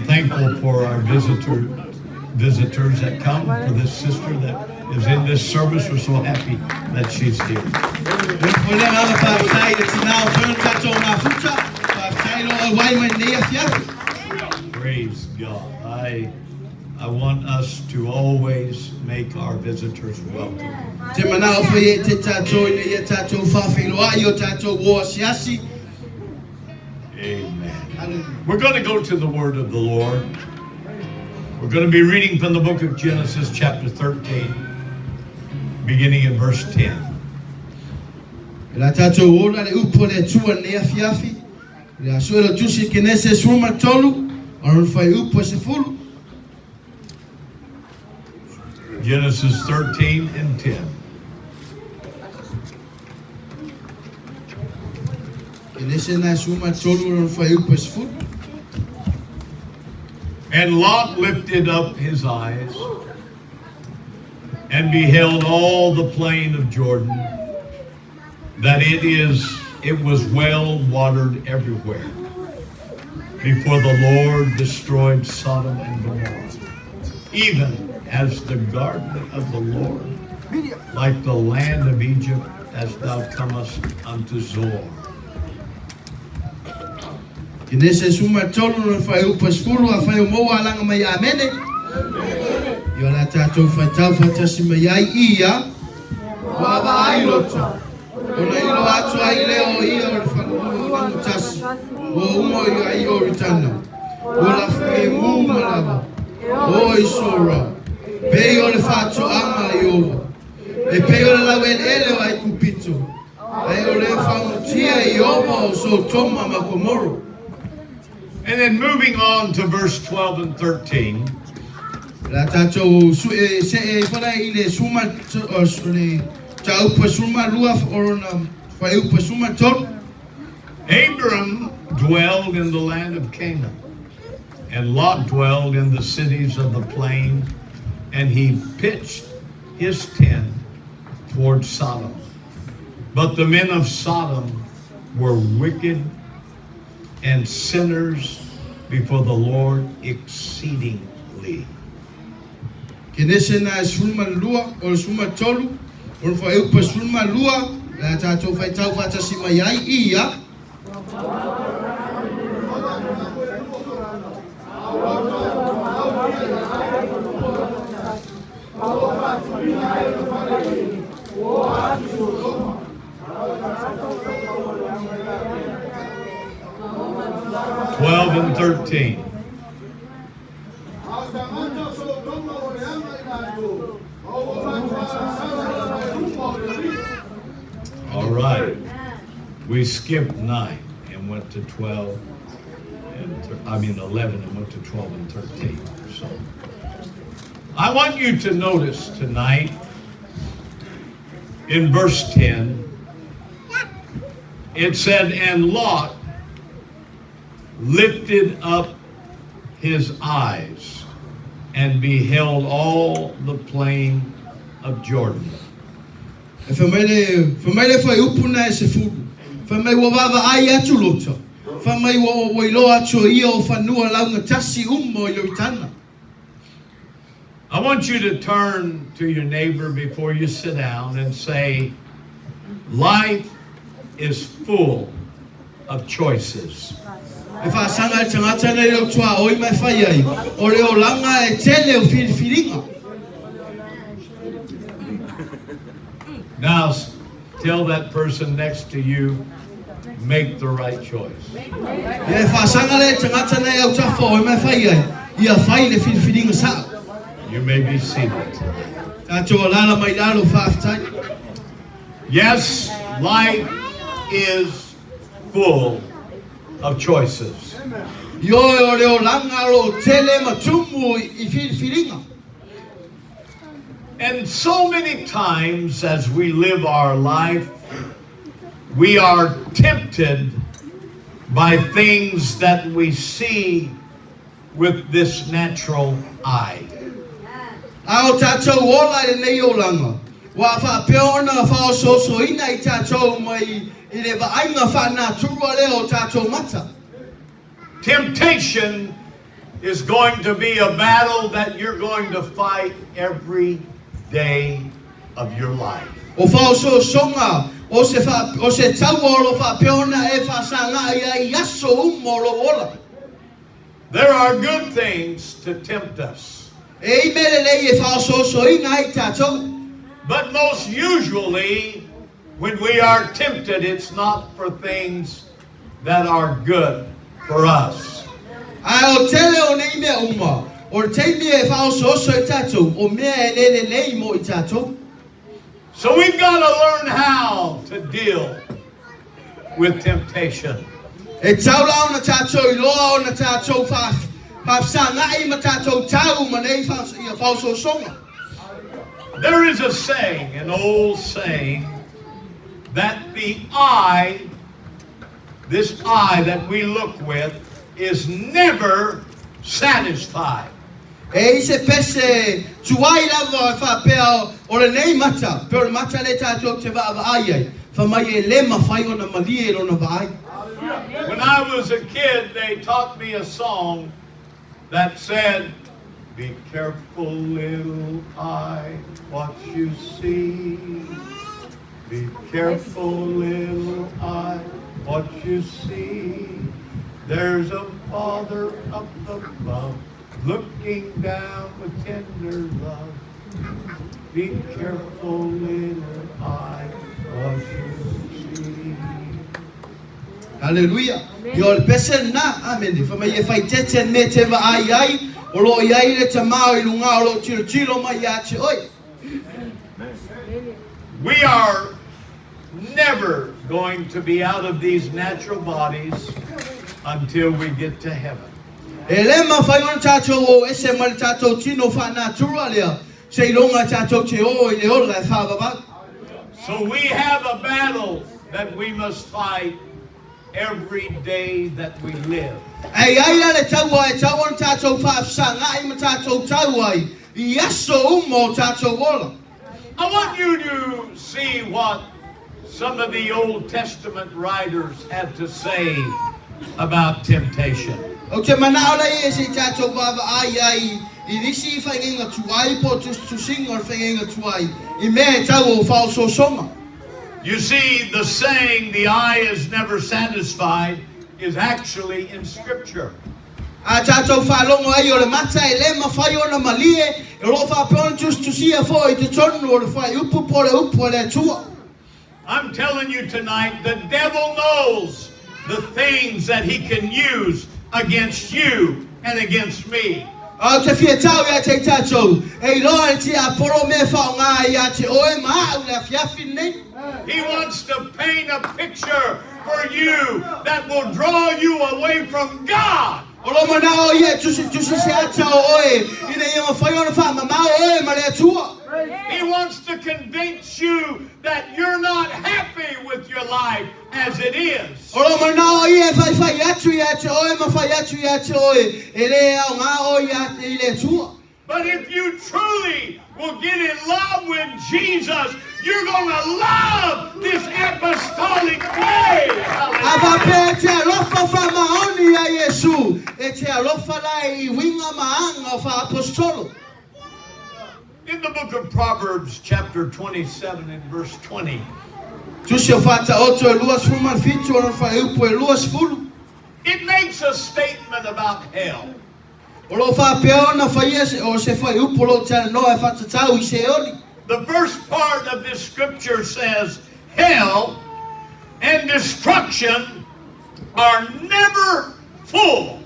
thankful for our visitors that come, for this sister that is in this service. We're so happy that she's here. Praise God. I want us to always make our visitors welcome. Amen. We're going to go to the word of the Lord. We're going to be reading from the book of Genesis chapter 13, beginning in verse 10. Genesis 13 and 10. And Lot lifted up his eyes and beheld all the plain of Jordan, that it was well watered everywhere, before the Lord destroyed Sodom and Gomorrah, even as the garden of the Lord, like the land of Egypt, as thou comest unto Zoar. Kinese suma tolu no fai upas fulu a fai mo alanga mai amene. Yo la tato fatau fatasi mai ia. Wa ba ai loto. Ona ilo atu ai leo ia o falu na mutasi. O umo yo ai o ritana. O la fai mu malava. O isora. Pe o le fatu ama yo. E pe o la wen ele ai kupito. Ai o le famutia yo mo so toma makomoro. And then moving on to verse 12 and 13. Abram dwelled in the land of Canaan, and Lot dwelled in the cities of the plain, and he pitched his tent toward Sodom. But the men of Sodom were wicked and sinners before the Lord exceedingly. Kinesena sulma lua o suma tolu o fa eu pa sulma lua la tato fa tau fa tasi mai ai ia. And 13. All right. We skipped 9 and went to 12 and 11 and went to 12 and 13. So I want you to notice tonight in verse 10 it said, and Lot lifted up his eyes and beheld all the plain of Jordan. Famele fai upuna e se fudu. Famai wa vava ai atu lota. Famai wa wailo atu ia o fanua launga tasi umo i loitana. I want you to turn to your neighbor before you sit down and say, life is full of choices. E fa sanga e tangata nei o tua oi mai fai ai. O leo langa e tele o whiringa. Now tell that person next to you, make the right choice. E fa sanga le tangata nei o tua oi mai fai ai. Ia fai le whiringa sa. You may be seated. Tato lala mai lalo whaftai. Yes, life is full of choices. Yo o leo langa o tele matumu I whiringa. And so many times as we live our life, we are tempted by things that we see with this natural eye. Ao tātou ola I nei o langa. Wa whapeona whaososo ina I tātou mai I le waainga whanā turua leo tātou mata. Temptation is going to be a battle that you're going to fight every day of your life. O whaososonga, o se tauolo whapeona e whasanga I aso umoro ola. There are good things to tempt us. E mele nei e whaososo ina I tātou. But most usually, when we are tempted, it's not for things that are good for us. Ai o tele o nei mea uma. O te mea e whaososo I tātou. O mea e lele nei mo I tātou. So we've got to learn how to deal with temptation. E taula ona tātou I loa ona tātou whafsangai ma tātou tau ma nei whaososonga. There is a saying, an old saying, that the eye, this eye that we look with, is never satisfied. E se pese tuai lava whapea o le nei mata, pero le mata le tātou te wā ai. Whamai e lema whai ona malie ona vai. When I was a kid, they taught me a song that said, be careful, little eye, what you see. Be careful, little eye, what you see. There's a Father up above, looking down with tender love. Be careful, little eye, what you see. Hallelujah. Yo le pese na, amen. Whamai e whai tete me te wa ai. O lo iai le tamao I lunga o lo tiro mai ate oi. We are never going to be out of these natural bodies until we get to heaven. E le ma whai ona tātou o ese ma le tātou tino whanā turua lea. Se ilonga tātou te o I le ola e whawawau. So we have a battle that we must fight every day that we live. Ai la le taua e tau ona tātou whaafsanga I ma tātou tauai. I aso umo tātou ola. I want you to see what some of the Old Testament writers had to say about temptation. O te manao lai e se tātou wawa ai. I risi whainga tuai po tusinga o whainga tuai. I mea tau o whaososonga. You see, the saying, the eye is never satisfied, is actually in Scripture. A tātou whalongo ai o le mata e le ma whai ona malie. E lo whapona tusia fo I te tonu o le whai upu po le upu o le tua. I'm telling you tonight, the devil knows the things that he can use against you and against me. O te fia tau ia te tātou. E loa te a poro me whaonga ia te oe maa u le fiafi nei. He wants to paint a picture for you that will draw you away from God. O Olo mana o ia tusi se ata o oe. Ina ia mawhai ona wha mamau oe ma le atua. He wants to convince you that you're not happy with your life as it is. Olo mana o ia whai atu ia te oe ma whai atu ia te oe. E le au ngā o ia te le atua. But if you truly will get in love with Jesus, you're going to love this apostolic way. Ava pe te alofa wha maoni a Yesu. E te alofa lai I winga maanga wha apostolo. In the book of Proverbs, chapter 27 and verse 20, Tusi o whata oto e luas fuman fitu o wha upo e luas fulu. it makes a statement about hell. O lo wha peona whaia o se whai upo lo te noa e whata tau I se oli. The first part of this scripture says, hell and destruction are never full.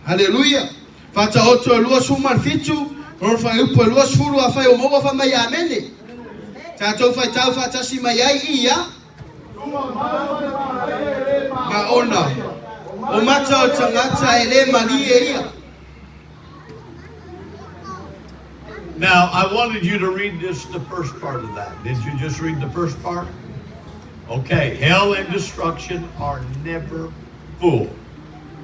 Hallelujah. Whata oto e luas fuman fitu o whai upo e luas fulu a whai o moa wha mai amene. Tātou whai tau whatasi mai ai ia. Ma ona. O mata o tangata e le mali e ia. Now, I wanted you to read the first part of that. Did you just read the first part? Okay, hell and destruction are never full.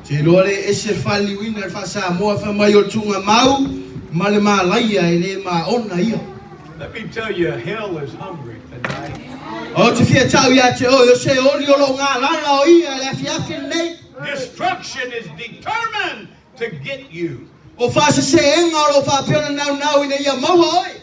Te lore e se whali wina wha sa moa wha mai o tunga mau, ma le mā laia e le mā ona ia. Let me tell you, hell is hungry tonight. O te whia tau ia te o se oli o lo ngā lala o ia le whiawhi nei. Destruction is determined to get you. O wha se enga o lo wha peona nau ina ia maua oi.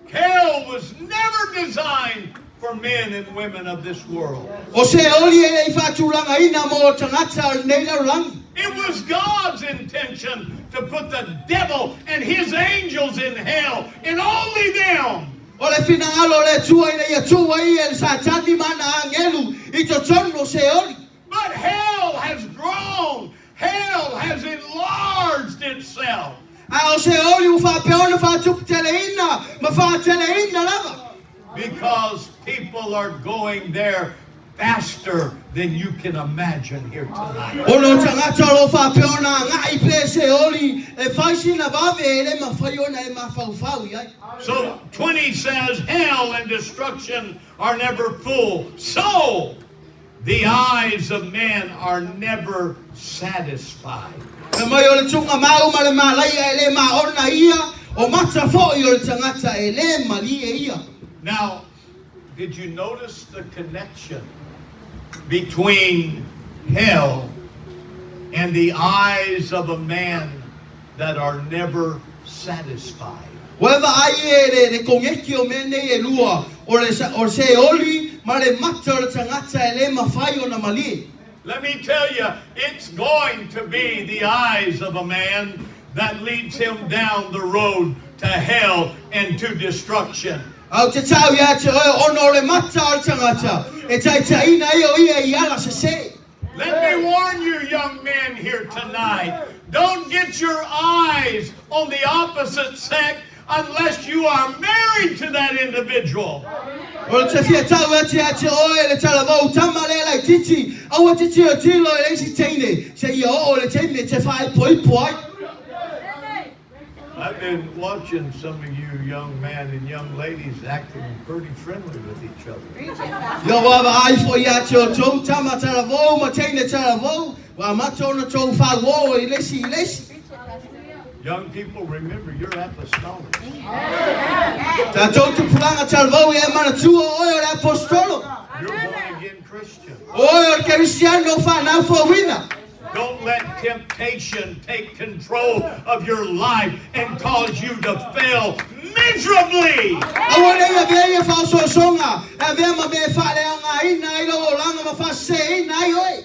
Hell was never designed for men and women of this world. O se oli e le whatulanga ina mo tangata nei lau langi. It was God's intention to put the devil and his angels in hell, and only them. O le finangalo le tua ina ia tua ia le satani mana angelu I to tono se oli. But hell has grown. Hell has enlarged itself. A o se oli u wha peona wha tuku tele ina, ma wha tele ina lava. Because people are going there faster than you can imagine here tonight. O no tangata lo wha peona ngai ple se oli e whaisi na vave e le ma whaiona e ma whauwhau iai. So 20 says hell and destruction are never full. So the eyes of men are never satisfied. E mai o le tunga mau ma le malaia e le ma ona ia, o mata fo'i o le tangata e le mali e ia. Now, did you notice the connection between hell and the eyes of a man that are never satisfied? Weva ai e le kongeki o mene e lua, o se oli ma le mata o le tangata e le mawhai o na mali. Let me tell you, it's going to be the eyes of a man that leads him down the road to hell and to destruction. Au te tau ia te oe ono le mata o le tangata, e tai ina i o ia I ala se se. Let me warn you, young men here tonight, don't get your eyes on the opposite sex unless you are married to that individual. O le te whia tau ia te oe le tala vau tama le lai titi, au a titi o tilo e leisi teine, se ia o le teine te whae poi poi. I've been watching some of you young men and young ladies acting pretty friendly with each other. Yo wawa ai fo ia te o tau tama tala vau, ma teine tala vau, wa matona tau wha wo I lesi I lesi. Young people, remember, you're apostolic. Tātou te pulanga tala vau e mana tua oe o le apostolo. You're born-again Christian. Oe o le Cristiano whanau fo wina. Don't let temptation take control of your life and cause you to fail miserably. Awa nei a vea ia whao soa songa, e vea ma me whale a ngā ina I lo o langa ma wha se ina I oe.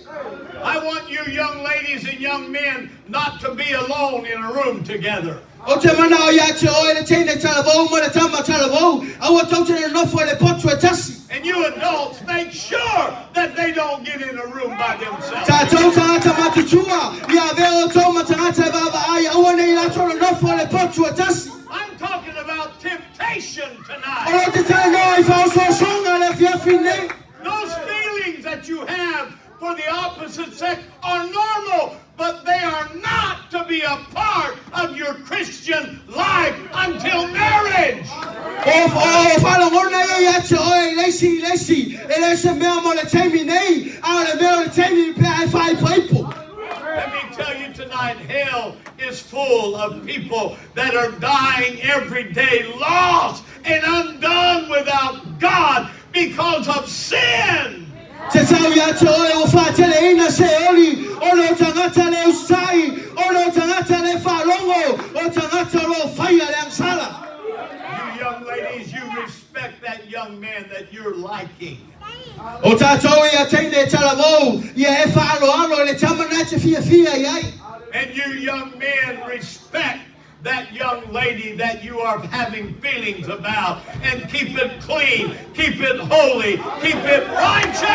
I want you young ladies and young men not to be alone in a room together. O te mana o ia te oe le teine tala vau, ma le tama tala vau, awa tau te nofo le potu e tasi. And you adults, make sure that they don't get in a room by themselves. Tātou tangata matutua, ia vea o tau ma tangata e vava ai, awa nei lato le nofo le potu e tasi. I'm talking about temptation tonight. O te tala noa I whao soa songa le whiawhi nei. Those feelings that you have for the opposite sex are normal, but they are not to be a part of your Christian life until marriage. Let me tell you tonight, hell is full of people that are dying every day, lost and undone without God because of sin. You young ladies, you respect that young man that you're liking. And you young men respect that young lady that you are having feelings about, and keep it clean, keep it holy, keep it righteous.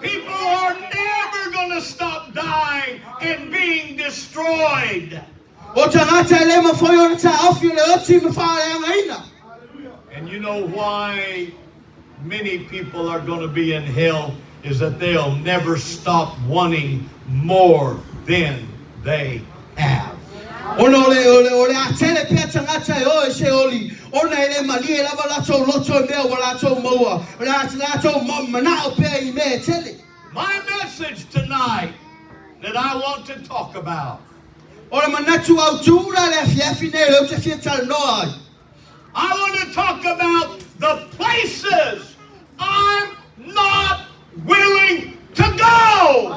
People are never going to stop dying and being destroyed. And you know why many people are going to be in hell is that they'll never stop wanting more than they have. My message tonight that I want to talk about, I want to talk about the places I'm not willing to go.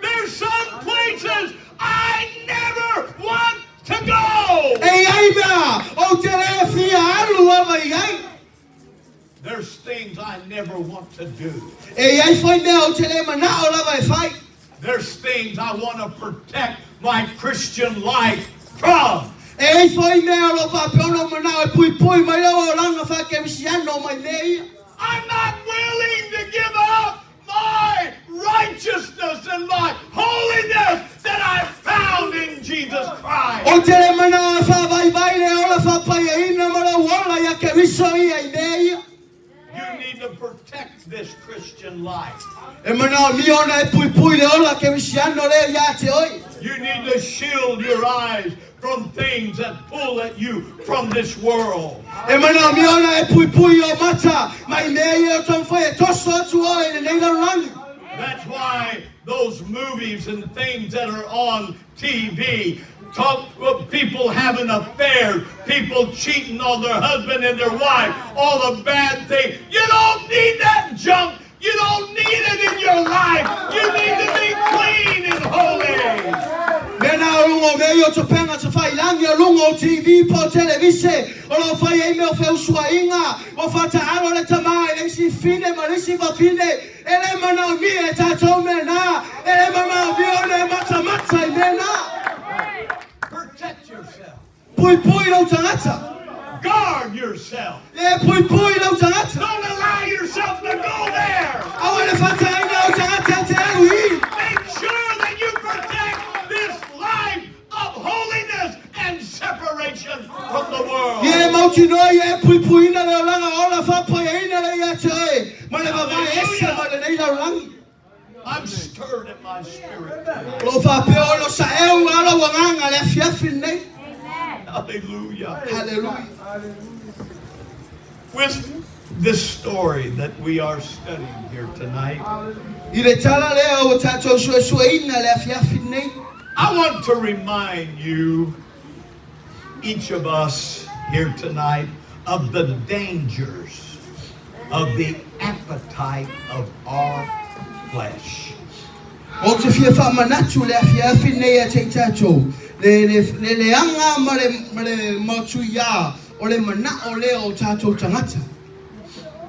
There's some places I never want to go. There's things I never want to do. There's things I want to protect my Christian life from. I'm not willing to give up my righteousness and my holiness that I found in Jesus Christ. You need to protect this Christian life. You need to shield your eyes from things that pull at you from this world. That's why those movies and things that are on TV talk of people having affairs, people cheating on their husband and their wife, all the bad things. You don't need that junk. You don't need it in your life. You need to be clean and holy. Protect yourself. Guard yourself. Don't allow yourself to go there. Make sure that you protect this life of holiness and separation from the world. I'm stirred in my spirit. Hallelujah. Hallelujah. With this story that we are studying here tonight, I want to remind you, each of us here tonight, of the dangers of the appetite of our flesh.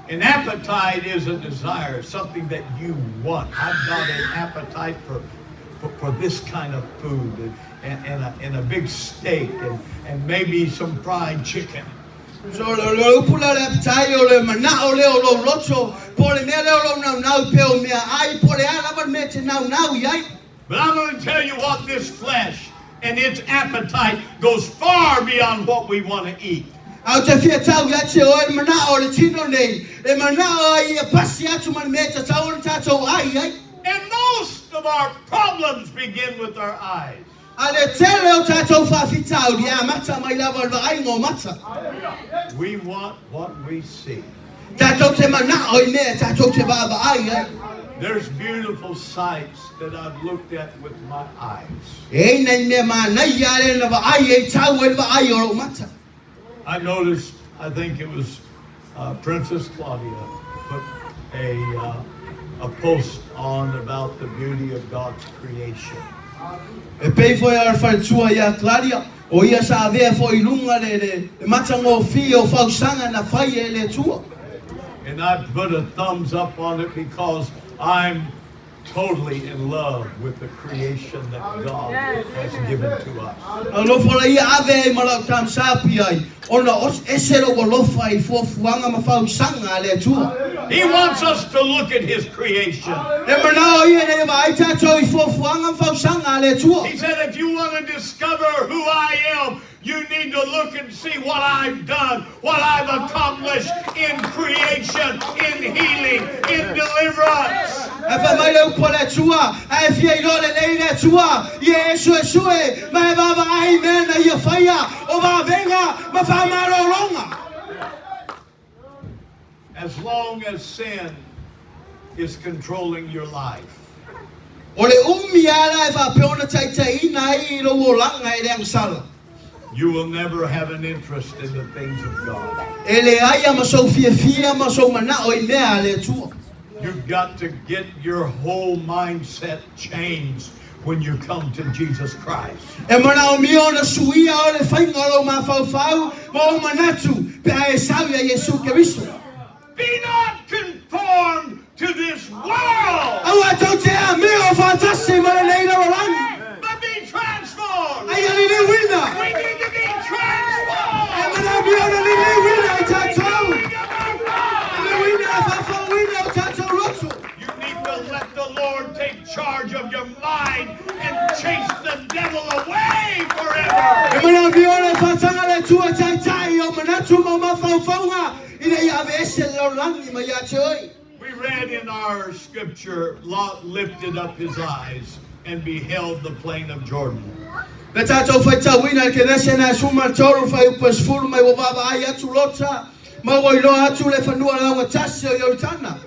An appetite is a desire, something that you want. I've got an appetite for this kind of food and a big steak and maybe some fried chicken. But I'm going to tell you what, this flesh and its appetite goes far beyond what we want to eat. Au te fia tau ia te o e mana o le tino nei. E mana o ai e pasi atu man me te tau o tātou ai. And most of our problems begin with our eyes. Ale tele o tātou whawhitau di a mata mai lava o ai ngō mata. We want what we see. Tātou te mana o i mea tātou te wāwa ai. There's beautiful sights that I've looked at with my eyes. E nei mea mānai ale na wa ai e tau e wa ai o mata. I noticed, I think it was Princess Claudia put a post on about the beauty of God's creation. E pei foi ar whantua ia Claudia, o ia sa avea foi lunga le mata ngō fi o whausanga na whai e le tua. And I put a thumbs up on it because I'm totally in love with the creation that God has given to us. Ano fora ia ave e malau tam sapi ai, ona os esero o lofa I fuafuanga ma whausanga le tua. He wants us to look at His creation. E manao ia ne wa ai tātou I fuafuanga ma whausanga le tua. He said, if you want to discover who I am, you need to look and see what I've done, what I've accomplished in creation, in healing, in deliverance. E wha mai leu po le tua, e fia I role lei le tua, ia e sue, ma e wawa ai mena ia whaia, o wa venga, ma whamarolonga. As long as sin is controlling your life, O le umi ala e wha peona taitai I lo o langa e leang sala. you will never have an interest in the things of God. E le aia ma so fia ma so mana o I mea le tua. You've got to get your whole mindset changed when you come to Jesus Christ. E mana o mi ona suia o le whaingaro ma whau ma o manatu pe a e sawi a Yesu Keriso. Be not conformed to this world, Au a tau te a me o fantasi ma le leina o langi. but be transformed. Ai a lili wina. We need to be transformed. E mana mi ona lili wina I tātou. Le wina a whawha wina o tātou roto. You need to let the Lord take charge of your mind and chase the devil away forever. E mana mi ona whatanga le tua taitai o manatu ma mawhauwhaunga. Ina I ave ese lo langi ma ia te oi. We read in our scripture, Lot lifted up his eyes and beheld the plain of Jordan. Le tātou whaitawina ke nese na suma toro whai upas furu mai wawawa ai atu lota. Ma wailoa atu le whanua launga tasi o Yortana.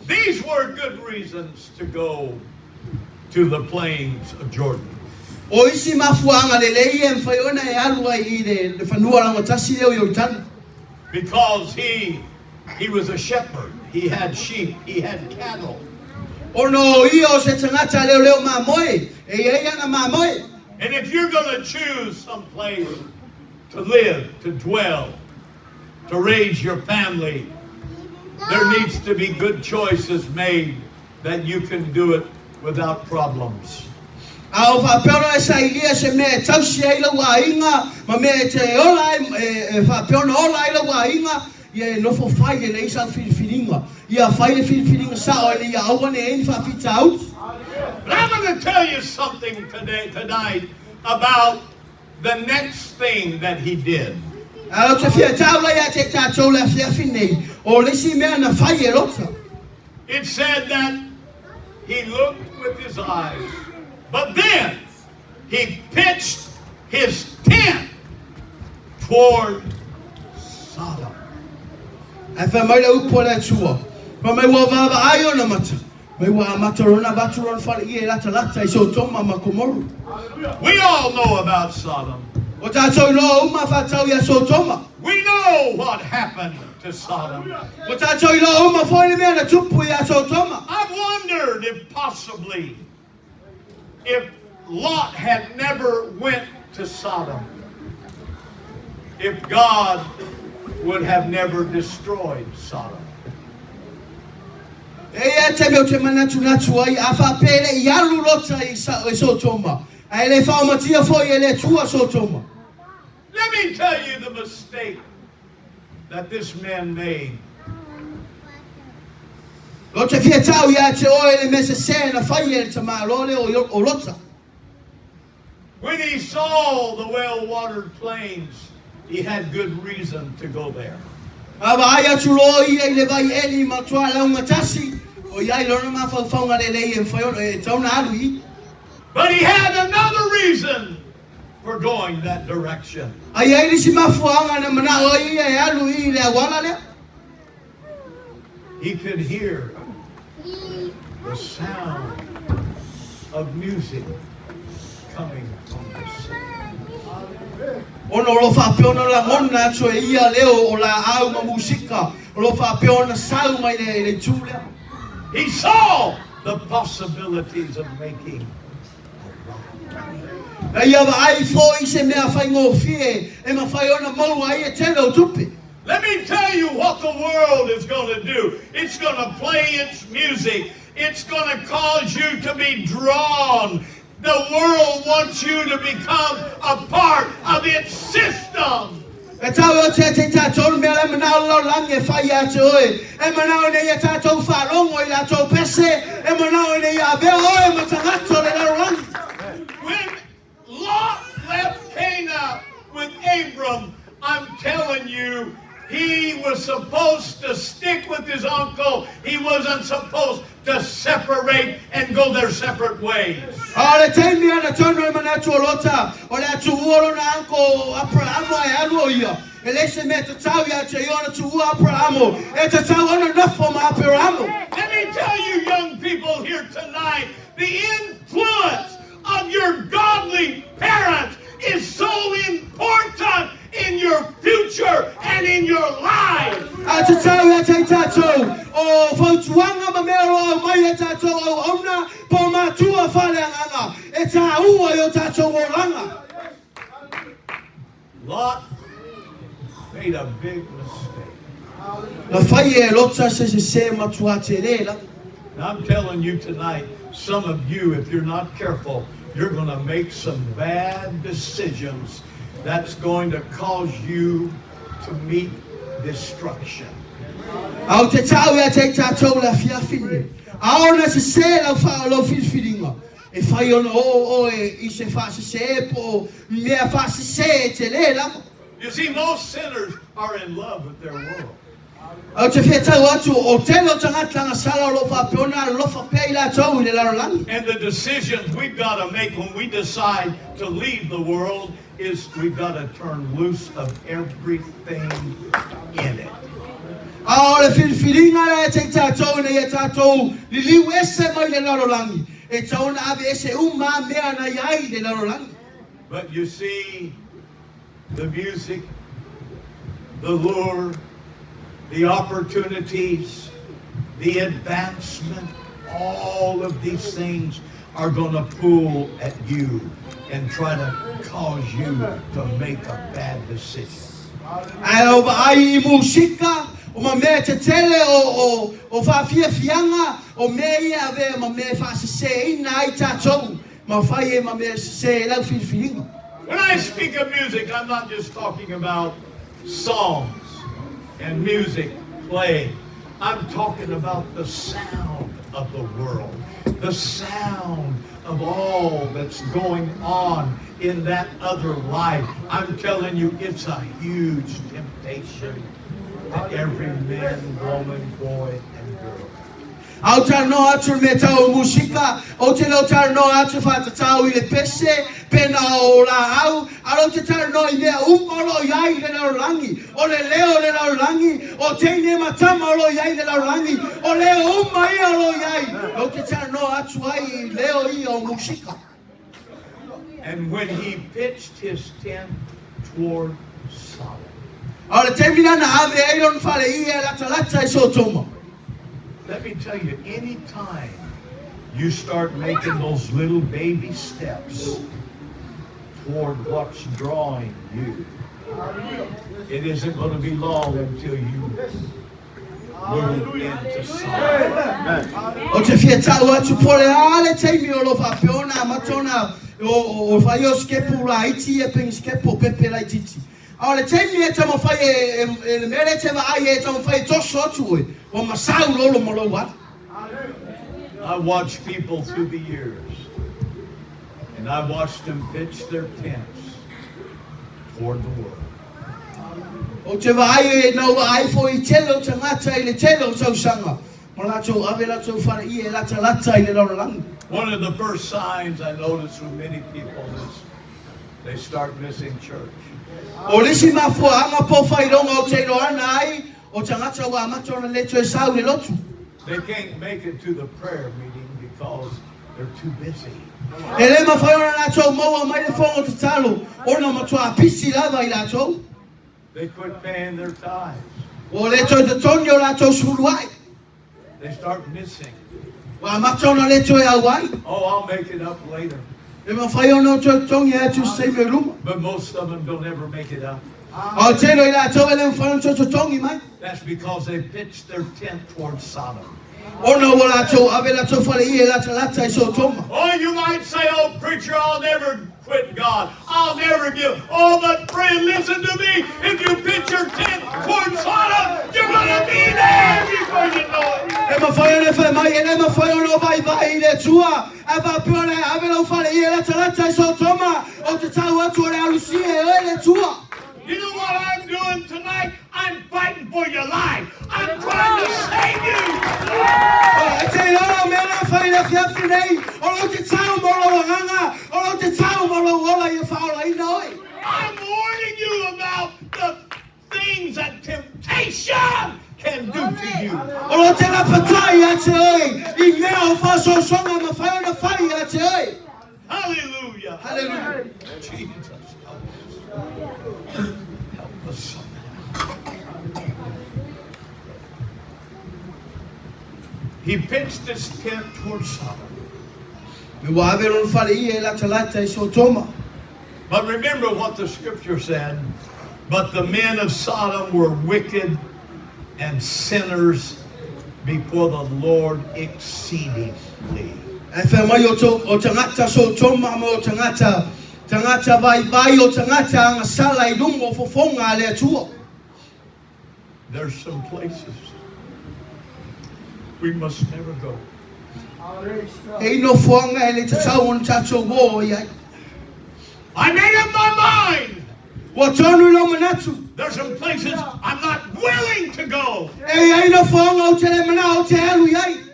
These were good reasons to go to the plains of Jordan. O isi mafuanga le lei e mwhaiona e alua I le whanua launga tasi o Yortana. Because he was a shepherd. He had sheep. He had cattle. O no I o se tangata leo leo mamoe. E ana mamoe. And if you're going to choose some place to live, to dwell, to raise your family, there needs to be good choices made that you can do it without problems. Au whapeona e sa ilia se me tausi ai la wainga. Ma me te ola e whapeona ola ai la wainga. Ia nofo whai e nei sa whiriwhiringa. Ia whai e whiriwhiringa sa o e ia aua ne e whawhita out. But I'm going to tell you something tonight about the next thing that he did. Au te fia taula ia te tātou la fia whinei. O lisi mea na whai e rota. It said that he looked with his eyes, but then he pitched his tent toward Sodom. Ai wha mai la upo le tua. Ma mai wa wawa ai o na mata. Mai wa matarona baturona whare I e lata lata I so toma ma komoru. We all know about Sodom. O tātou loa uma whatau ia so toma. We know what happened to Sodom. O tātou loa uma whaine mea na tupu ia so toma. I've wondered if possibly, if Lot had never went to Sodom, if God would have never destroyed Sodom. E te meo te manatu natu ai a whapele I alu lota I so toma. Ai le whaumatia foi e le tua so toma. Let me tell you the mistake that this man made. Lo te fia tau ia te oe le mese se na whai e te malole o lota. When he saw the well-watered plains, he had good reason to go there. Awa ai atu lo ia I le vai eli matua launga tasi. O iai lona ma whauwhaunga le lei e tauna alu I. But he had another reason for going that direction. Ai ai lisi mafuanga na mana o ia e alu I le awala le. He could hear the sound of music coming from the sea. Ono lo whapeona la mona atu e ia leo o la au ma musika. O lo whapeona sau mai le tūlea. He saw the possibilities of making. Na ia wa ai fo I se mea whai ngō fie e ma whai ona mau ai e tele o tupi. Let me tell you what the world is going to do. It's going to play its music. It's going to cause you to be drawn. The world wants you to become a part of its system. E tau o te tātou mea le manao lau langi e whai atu oe. E manao ne ia tātou wharongo I la tau pese. E manao ne ia veo oe ma tangato le lau langi. When Lot left Canaan with Abram, I'm telling you, he was supposed to stick with his uncle. He wasn't supposed to separate and go their separate ways. O le teimi ana tono e manatu o lota. O le atu uolo na anko Abrahamo e anu o ia. E le se me te tau ia te iona tu ua Abrahamo. E te tau ana nafo ma Abrahamo. Let me tell you, young people here tonight, the influence of your godly parents is so important in your future and in your life. A te tau ia te tātou. O whautuanga ma mea roa mai e tātou au auna po mātua whale anganga. E tā ua I o tātou o langa. Lot made a big mistake. Na whai e lota se matua te reila. And I'm telling you tonight, some of you, if you're not careful, you're going to make some bad decisions that's going to cause you to meet destruction. Au te tau ia te tātou la fiafine. Au na se la whaalo whiwhiringa. E whai ona o I se whaase se po mea whaase se te leila. You see, most sinners are in love with their world. Au te whea tau atu o telo tangatanga sala lo whapeona lofa pei la tau I le larolangi. And the decisions we've got to make when we decide to leave the world is we've got to turn loose of everything in it. Au le whiwhiringa le te tātou ne ia tātou li liu ese mai le larolangi. E tau na ave ese uma mea na iai le larolangi. But you see, the music, the lure, the opportunities, the advancement, all of these things are going to pull at you and try to cause you to make a bad decision. Ai o ai musika o ma me te tele o whawhia fianga o me ia ave ma me whaase se ina ai tātou ma whai e ma me se lau whiwhiringa. When I speak of music, I'm not just talking about songs and music playing. I'm talking about the sound of the world, the sound of all that's going on in that other life. I'm telling you, it's a huge temptation to every man, woman, boy, and girl. Au tā no atu me tau musika, o te lau tā no atu whatatau I le pese, pena o la au, alo te tā no I mea umolo iai le laurangi, o le leo le laurangi, o teine matama lo iai le laurangi, o leo umai alo iai, o te tā no atu ai leo I o musika. And when he pitched his tent toward Sodom, O le temina na ave eiron whale I e lata I Sotoma. let me tell you, anytime you start making those little baby steps toward what's drawing you, it isn't going to be long until you move into Sodom. O te fia tau atu pole ale teimi o lo whapeona matona o whai o skepu la iti e pengi skepu pepe la ititi. O le teimi e tamo whai e le mere te wa ai e tamo whai toso atu oe o masau lolo mo lo wa. I watched people through the years, and I watched them pitch their tents toward the world. O te vai e nau ai fo I telo tangata I le telo tausanga. Ma lato ave lato whare I e lata lata I le laurangi. One of the first signs I noticed with many people is they start missing church. O lisi mafua anga po whaironga o te roana ai, o tangata wa amato na leto e sau le lotu. They can't make it to the prayer meeting because they're too busy. E le mawhaiona lato maua mai le whongo te talo, o na matua pisi lava I lato. They quit paying their tithes. O leto te tonio lato suluai. They start missing. Wa amato na leto e awai. Oh, I'll make it up later. E mawhaiona o te tongi e tu se me ruma. But most of them don't ever make it up. O telo I lato e le mawhaiona te tongi mai. That's because they pitched their tent towards Sodom. Ono wala to ave la to fale I lata lata I so toma. Oh, you might say, oh, preacher, I'll never quit God. I'll never give. Oh, but friend, listen to me. If you pitch your tent towards Sodom, you're going to be there before you know it. E ma fai le fai mai e le ma fai ono vai vai le tua. E va pione ave la fale I lata lata I so toma. O te tau atu o le alusia e le tua. You know what I'm doing tonight? I'm fighting for your life. I'm trying to save you. E te ora me la fai le fiafi nei. O lo te tau mo lo wanga. O lo te tau mo lo wola I whaola I noi. I'm warning you about the things that temptation can do to you. O lo te la patai a te oi. I mea o faso songa ma fai ona fai a te oi. Hallelujah. Hallelujah. Jesus, help us. He pitched his tent towards Sodom. Me wa ave non fale I e lata lata I so toma. But remember what the scripture said. But the men of Sodom were wicked and sinners before the Lord exceedingly. E whai mai o tangata so toma mo o tangata vai vai o tangata anga sala I lungo fofonga le atua. There's some places we must never go. E no fuanga e le te tau on tato wo ia. I made up my mind. Wa tonu no manatu. There's some places I'm not willing to go. E no fuanga o te le mana o te alu ia.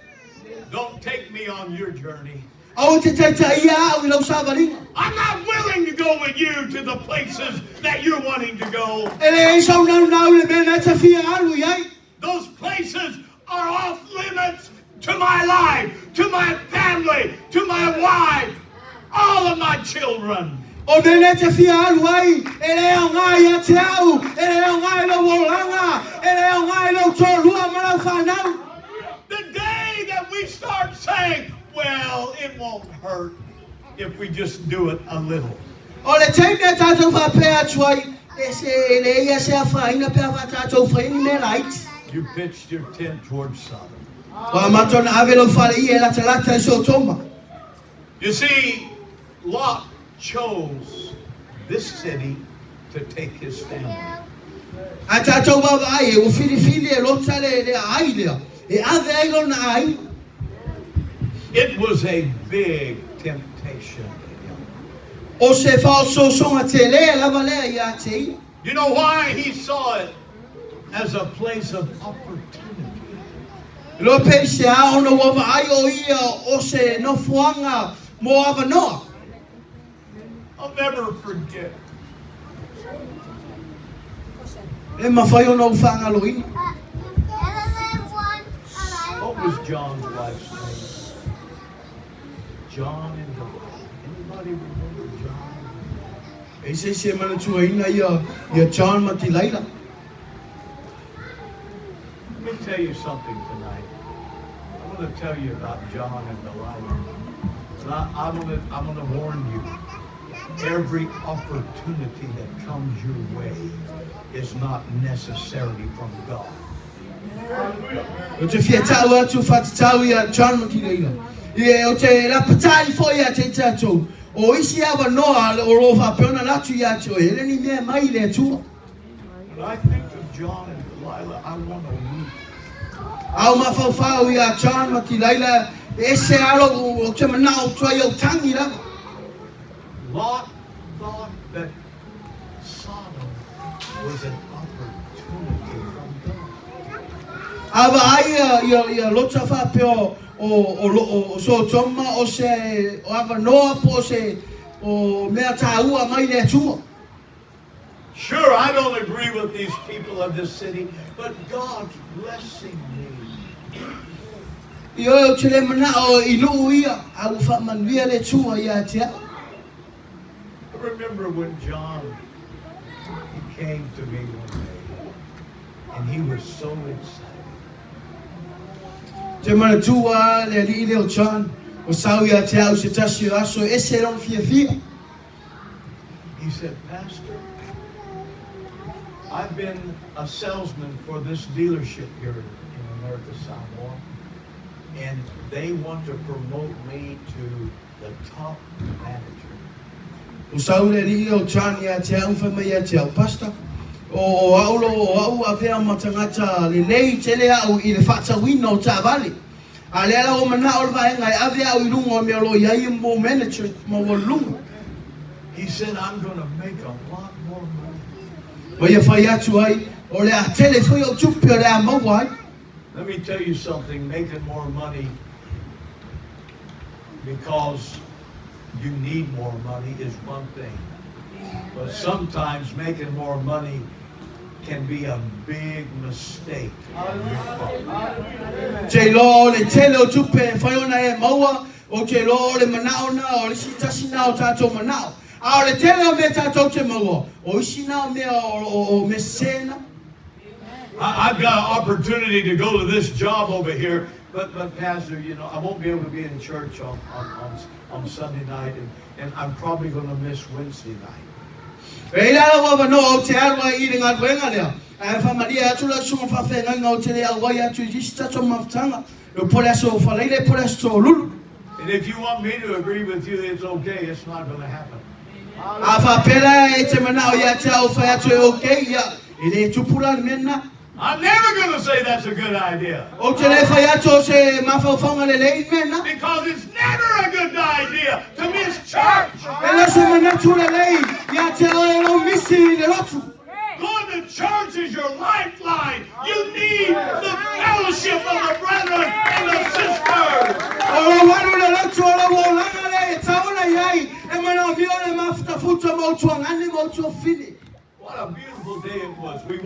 Don't take me on your journey. O te taita ia o lo savali. I'm not willing to go with you to the places that you're wanting to go. E so no le mena te fia alu ia. Those places are off limits to my life, to my family, to my wife, all of my children. O mena te fia alu ai. E le o ngai a te au. E le o ngai lo wolanga. E le o ngai lo tolua mana whanau. The day that we start saying, well, it won't hurt if we just do it a little. O le teine tatou whapea tuai, e se le ia se a whainga pia wa tatou whaini me right. You pitched your tent towards Sodom. Wa matona avelo whare I e lata lata I so toma. You see, Lot chose this city to take his family. A tatou wawa ai e o whiri e lota le ai lea. E ave ai lo na ai. It was a big temptation. O se whao so songa te lea lava lea ia te. You know why he saw it? As a place of opportunity. Lo pe se a ono wawa ai o ia o se no fuanga mo ava noa. I'll never forget. E mawhai ono whanga lo ina. What was John's wife's name? John and Delilah. Anybody remember John? E se mana tua ina ia John mati Laila. Let me tell you something tonight. I want to tell you about John and Delilah. But I'm going to warn you. Every opportunity that comes your way is not necessarily from God. O te fia tau atu whatatau ia John mati Laila. Ie o te rapatai foi a te tatou. O isi awa noa o lo whapeona latu ia te o hele ni mea mai le atua. When I think of John and Delilah, I want to weep. Au mafau ia John matilaila ese alo o te manao tua o tangi la. Lot thought that Sodom was an opportunity from God. Ava ai ia lota fa peo o Sodoma o se o ava noa po se o mea taua mai le tua. Sure, I don't agree with these people of this city, but God's blessing me. Io te le manao inu ia au fa manuia le tua ia te. I remember when John he came to me one day, and he was so excited. Te mana tua le li le o John o sau ia te au se tasi o aso ese ron fia. He said, Pastor, I've been a salesman for this dealership here in America Samoa, and they want to promote me to the top manager. O sau le li o John ia te au fa mai ia te au pasta. O aulo o au a vea matangata le nei te le au i le whata wina o ta vale. A le ala o mana o le vaenga e ave au i lunga o mea lo iai mo manager mo o lunga. He said, I'm going to make a lot more money. O ia whai atu ai, o le a tele whai o tupi o le a mawai. Let me tell you something, making more money because you need more money is one thing. But sometimes making more money can be a big mistake. Te lo le tele o tupi e whai ona e maua, o te lo le manao na o le sitasi na o tato manao. A o le tele o me tato te maua, o isi na o me o me sena. I've got an opportunity to go to this job over here, but Pastor, you know, I won't be able to be in church on Sunday night, and I'm probably going to miss Wednesday night. E la wa no o te arwa I le ngal wenga lea. E fa maria atu la sunga fa fe ngai o te le awa ya tu jista to maftanga. Lo pole so fa le pole so lulu. And if you want me to agree with you, it's okay. It's not going to happen. A fa pela e te mana o ya te au fa ya tu okay ya. Ile tu pula menna. I'm never going to say that's a good idea. O te le fa ya tu se mafafonga le menna. Because it's never a good idea to miss church. Ele se mana tu le ya te o lo misi le lotu. Going to church is your lifeline. You need the fellowship of the brethren and the sisters. O waru le lotu o lo langa le taona yai. E mana mi o le mafta futa mo tu ngani mo tu fini. What a beautiful day it was. We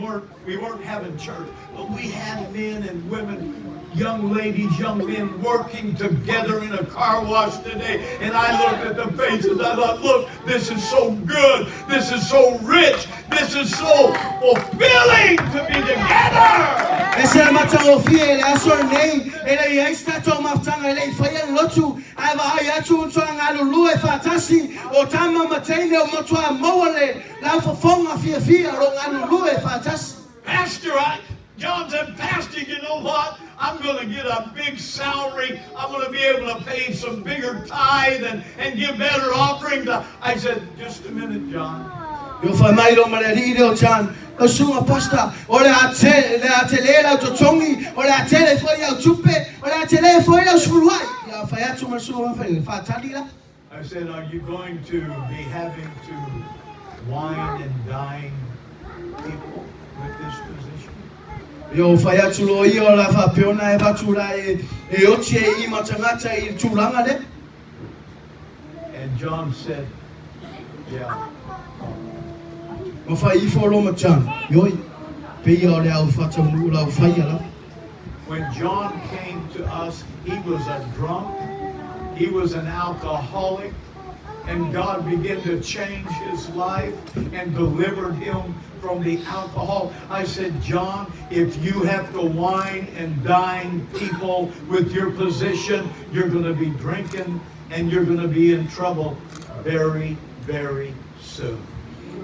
weren't having church, but we had men and women, young ladies, young men working together in a car wash today. And I looked at the faces. I thought, look, this is so good. This is so rich. This is so fulfilling to be together. Ese matao fiel aso nei ele ia stato maftanga ele faia lotu ava ia tu tsanga lulu e fatasi o tama matele o motua moale la fofonga fia lo nganu e fatasi. Pastor, John said, Pastor, you know what? I'm going to get a big salary. I'm going to be able to pay some bigger tithe and give better offerings. I said, just a minute, John. Yo fa mai lo malari o John. O sunga pasta, o le atele la totongi, o le atele foi au tupe, o le atele foi au suluai. Ya fa ya tu masu fa talila. I said, are you going to be having to wine and dine people with this position? Yo fa ya tu lo io la fa peona e va tu la e oche I matangata I tulanga de. And John said, yeah. O fa I folo ma John. Yo pe yo le au fa tu la fa ya la. When John came to us, he was a drunk. He was an alcoholic, and God began to change his life and delivered him from the alcohol. I said, John, if you have to wine and dine people with your position, you're going to be drinking and you're going to be in trouble very, very soon.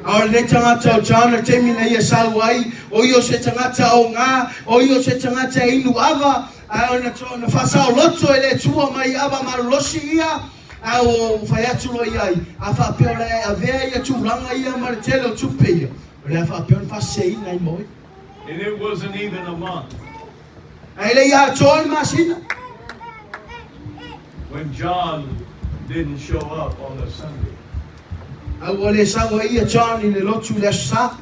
Our le tangata o John te mina ia salwai o io se tangata o nga o io se tangata inu ava a ona to na fasa o loto ele tua mai ava marosi ia a o faiatu lo ia a fa peole a vea ia tulanga ia martelo tupe ia le fa peole fa sei nai moi. And it wasn't even a month Ai le ia joy masina. When John didn't show up on the Sunday, Au ole sawa ia John i le lotu le sa.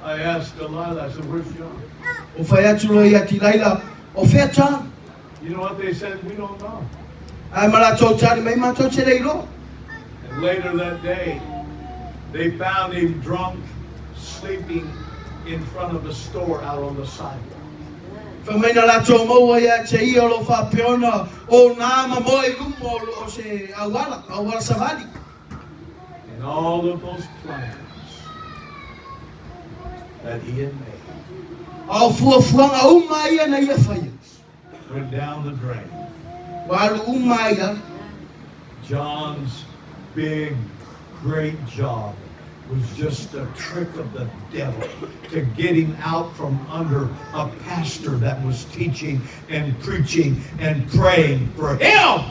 I asked Delilah, I said, where's John? O fai atu lo ia ti laila. O fea John. You know what they said? We don't know. Ai mala tau tani mai matou te leilo. And later that day, they found him drunk, sleeping in front of the store out on the sidewalk. Whamaina la tō maua ia te ia lo whapeona o nā mamoe lumo o se awala savali. And all of those plans that he had made Au fuafuanga uma ia na ia whaia. went down the drain. Walu uma ia. John's big, great job was just a trick of the devil to get him out from under a pastor that was teaching and preaching and praying for him.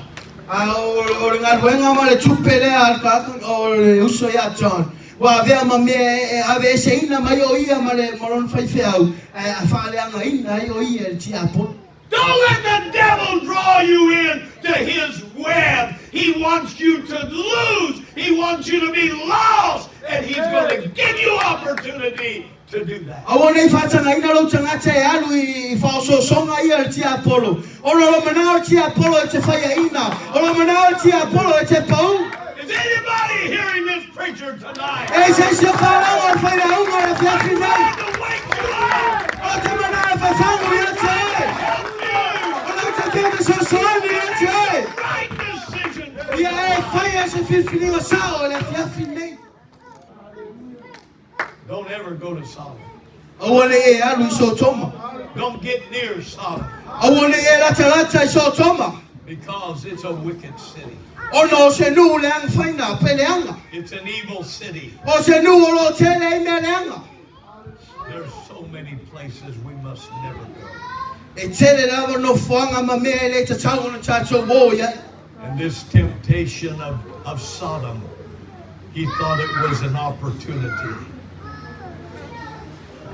O le ngā ruenga ma le tupere al kākang o le uso ia John. Wa vea ma me ave se ina mai o ia ma le moron whaiwheau. A whaaleanga ina o ia le tia pot. Don't let the devil draw you in to his web. He wants you to lose. He wants you to be lost. And he's going to give you opportunity to do that. Awa nei whatanga ina lo tangata e alu I whaoso songa ia le tia Apollo. Ora lo manao tia Apollo e te whaia ina. Ora manao tia Apollo e te pau. Is anybody hearing this preacher tonight? E se se whanau o whaia unga e whiaki nei. Trying to wake you up. O te manao e whawhangu ia te e. O te pēne so soani ia te e. Right decision. Ia e whaia se whiwhini o sao e le whiawhi nei. Don't ever go to Sodom. Awa nei e alu I so toma. Don't get near Sodom Awa nei e lata I so toma. because it's a wicked city. Ono se nu leang whaina peleanga. It's an evil city. O se nu o lo tele I me leanga. There's so many places we must never go. E tele lava no whanga ma mea le te tau na tātou wō ia. And this temptation of Sodom, he thought it was an opportunity.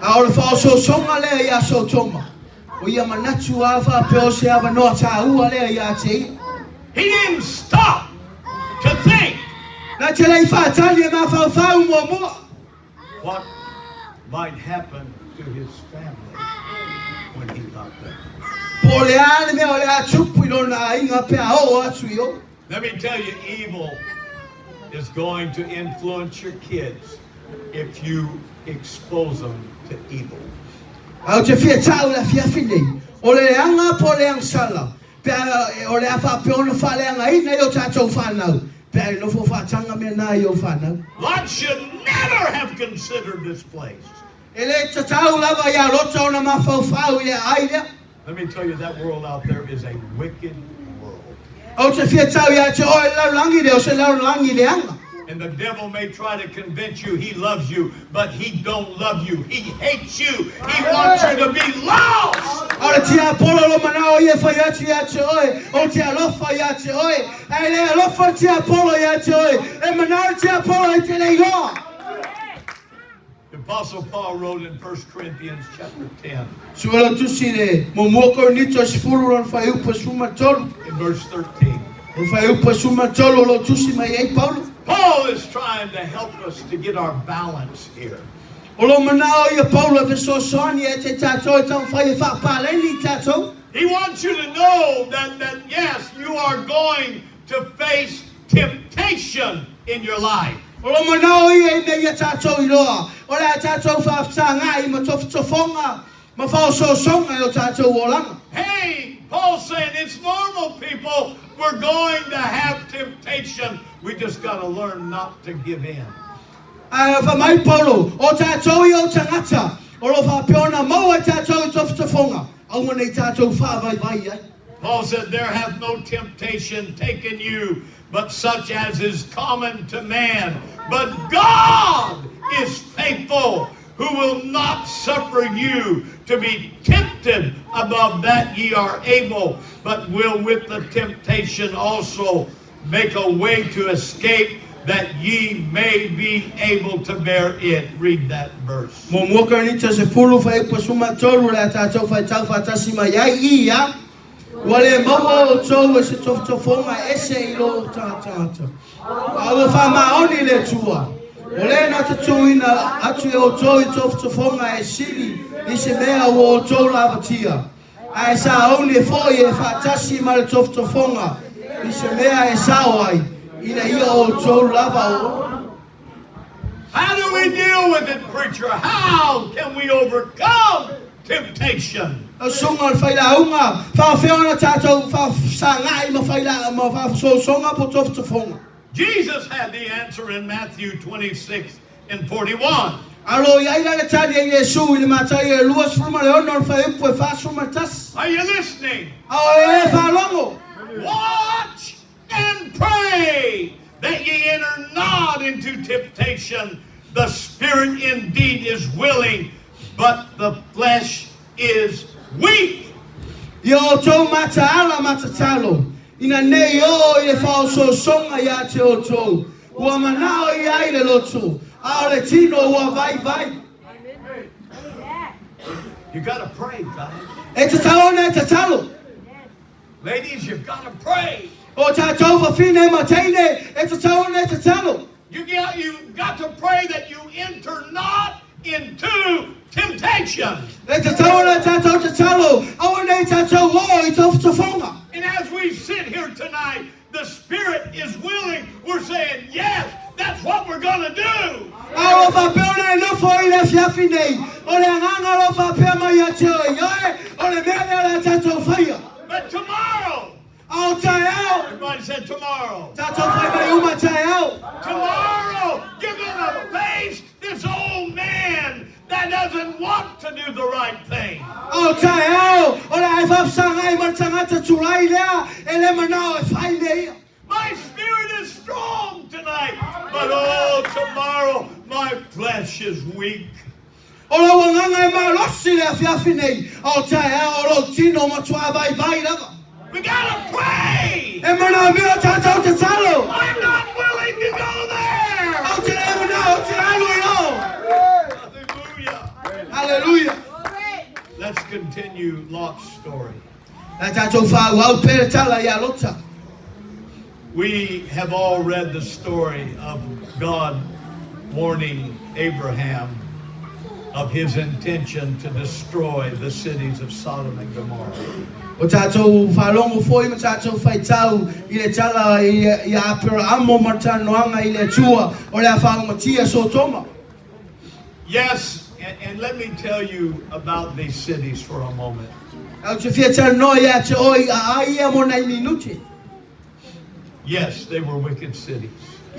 A o le whao so songa lea ia so toma. O ia manatu a whapeo se awa noa tā ua lea ia te ia. He didn't stop to think Nā te lei whātali e mā whau mua mua. what might happen to his family when he got there. Po le ane mea o le a tupu I lona inga pea o atu I o. Let me tell you, evil is going to influence your kids if you expose them to evil. Au te whia tau le whiawhi nei. O le anga po le angsala. Pea o le a whapeo na whaleanga ina I o tātou whanau. Pea I nofo whātanga mea nā I o whanau. Lot should never have considered this place. E le tatau lava ia rota o na mawhauwhau ia aile. Let me tell you, that world out there is a wicked world. Au te whia tau ia te oe laurangi le o se laurangi le anga. And the devil may try to convince you he loves you, but he don't love you. He hates you. He wants you to be lost. Ora tia Apollo lo manao ia whai atu ia te oe. O tia alofa ia te oe. E le alofa tia Apollo ia te oe. E manao tia Apollo I te leiloa. The Apostle Paul wrote in 1 Corinthians chapter 10, Suela tusi le mo moko nito sifuru ron whai upa suma tolu. in verse 13. Ron whai upa suma tolu lo tusi mai ei Paulo. Paul is trying to help us to get our balance here. O lo manao ia Paulo ke so soani e te tātou e tau whai e whapaleni tātou. He wants you to know that yes, you are going to face temptation in your life. O lo manao ia I mea ia tātou I loa. O le a tātou whaaftangai ma tofonga. Ma whao so songa I o tātou o langa. Hey, Paul's saying it's normal, people. We're going to have temptation. We just got to learn not to give in. Whamai Paulo, o tātou I o tangata. O lo whapeona mau I tātou I tofonga. Au mana I tātou whaavai ai. Paul said, there hath no temptation taken you, but such as is common to man. But God is faithful, who will not suffer you to be tempted above that ye are able, but will with the temptation also make a way to escape, that ye may be able to bear it. Read that verse. Mo Korinto se fulu fa ipo suma tolu la tātou fa tau fa tasi mai ai ia. Wale maua o tau e se tofonga ese I lo tātātou. Awa fa maoni le tua. Ole na tatuina atu e o tau I tofonga e sili I se mea o tau lavatia. Ai sa oni e foi e fa tasi ma le tofonga I se mea e sawai. Ina ia o tau lava o. How do we deal with it, preacher? How can we overcome temptation? Songa faila unga fa feona tatou fa sanga I ma faila ma fa so songa po tofonga. Jesus had the answer in Matthew 26 and 41. Alo yaila le tadi e Yesu I matai e luas fruma le ono fa ipo e fa suma tas. Are you listening? Ao e fa longo. Watch and pray that ye enter not into temptation. The spirit indeed is willing, but the flesh is weak. Yo to mata ala mata talo. Ina ne yo e fa so songa ya te o to. Ua manao I ai le loto. Ao le tino ua vai vai. You got to pray, guys. E te taona e te talo. Ladies, you've got to pray. O tātou fa fine ma teine e te taona e te talo. You got to pray that you enter not into temptation. E te taona e tātou te talo. Awa nei tātou o I tofonga. And as we sit here tonight, the spirit is willing. We're saying, yes, that's what we're going to do. Awa fa peona e nofo I le fiafi nei. O le anganga lo fa pea mai a te o ioe. O le mea le tātou whaia. But tomorrow, Ao tai au. everybody said tomorrow. Tātou whai mai uma tai au. Tomorrow, you're going to face this old man that doesn't want to do the right thing. Ao tai au. O le ai whapsanga I martangata turai lea. E le manao e whai nei. My spirit is strong tonight, but oh, tomorrow my flesh is weak. O la wanganga e malosi le fiafi nei. Ao tai au. O lo tino matua vai vai lava. We gotta pray. E mana mea tātou te talo. I'm not willing to go there. Ao te le mana o te alu i o. Hallelujah. Hallelujah. Let's continue Lot's story. La tātou whāwau pere tala I a lota. We have all read the story of God warning Abraham of his intention to destroy the cities of Sodom and Gomorrah. O tātou whalongo foi ma tātou whaitau I le tala I a apera amo martanoanga I le tua o le a whaungatia so toma. Yes, and let me tell you about these cities for a moment. Au te whiata noi a te oi a aia mo nei minuti. Yes, they were wicked cities.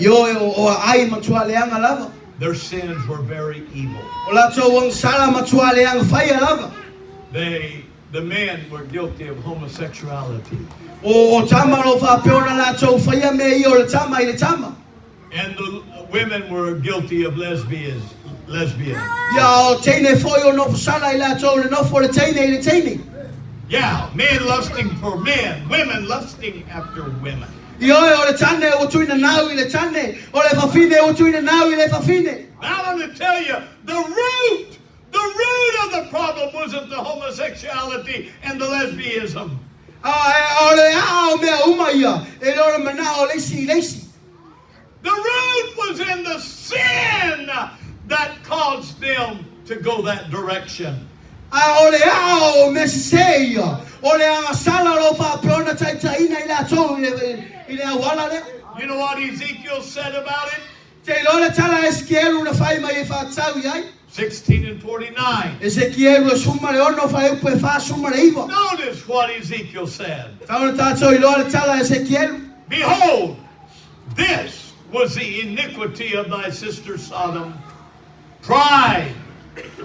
Io o a ai matua leanga lava. Their sins were very evil. O la tau wang sala matua leanga whaia lava. The men were guilty of homosexuality. O tamaro whapeona la tau whaia me I o le tama I le tama. And the women were guilty of lesbians. Ia o teine foi o nofo sala I la tau le nofo le teine I le teine. Yeah, men lusting for men, women lusting after women. Ia o le tane o tuina nau I le tane. O le whawhine o tuina nau I le whawhine. Now I'm going to tell you, the root of the problem wasn't the homosexuality and the lesbianism. O le ao mea uma ia. E lora mana o leisi leisi. The root was in the sin that caused them to go that direction. O le ao me se ia. O le anga sala lo whapeona taitaina I la tau I le awala le. You know what Ezekiel said about it? Te lora tala Ezekielu na whai mai e whaatau iai. 16 and 49. Ezekielu e suma le ono whai upo e wha suma le iwa. Notice what Ezekiel said. Tauna tātou I lora tala Ezekielu. Behold, this was the iniquity of thy sister Sodom. Pride,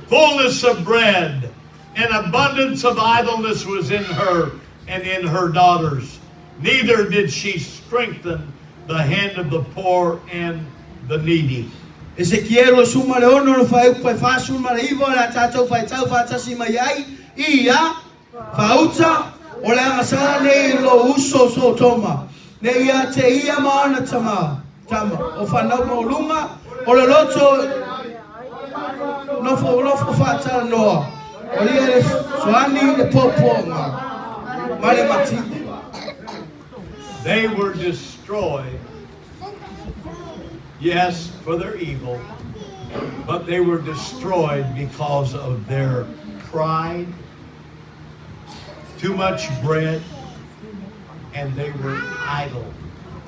fullness of bread, and abundance of idleness was in her and in her daughters. Neither did she strengthen the hand of the poor and the needy. Ezekielu suma le ono whai upo e wha suma le iwa. La tātou whai tau whaatasi mai ai. Ia, whauta, o le angasara nei lo uso so toma. Ne ia te ia maana tama. tama o whanau maulunga o le loto nofo whātara noa o lia le soani le pōpōnga mare mati. They were destroyed, yes, for their evil, but they were destroyed because of their pride, too much bread, and they were idle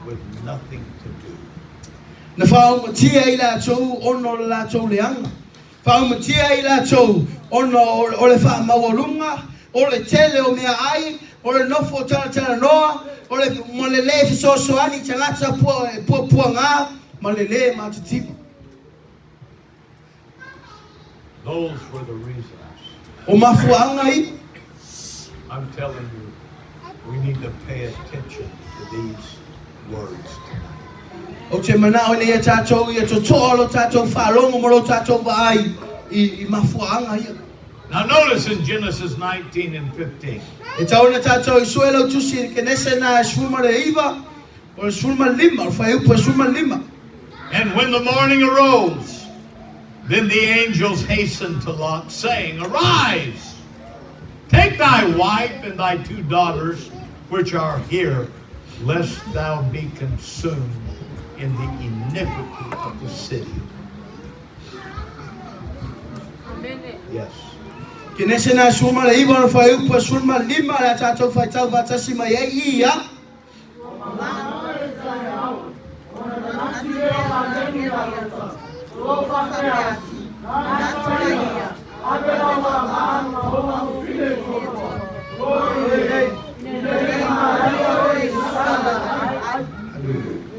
with nothing to do. Na whaumatia I la tau ono la tau leanga. Whaumatia I la tau ono o le whaamawalunga, o le tele o mea ai, o le nofo tana noa, o le malele fisosoani tangata pua ngā, malele matatipa. Those were the reasons. O mafuanga I, I'm telling you, we need to pay attention to these words tonight. o te manao nei e tātou I to tōlo tātou whārongo moro tātou waai I mafuanga I. Now notice in Genesis 19 and 15. E tauna tātou I suelo tusi ke nese nā sulma le iwa, o le sulma lima, o whai upa sulma lima. And when the morning arose, then the angels hastened to Lot, saying, Arise, take thy wife and thy 2 daughters, which are here, lest thou be consumed in the iniquity of the city. Yes. Ke nese nā sulma le iwa, o whai upa sulma lima, la tātou whai tau vatasi mai e ia.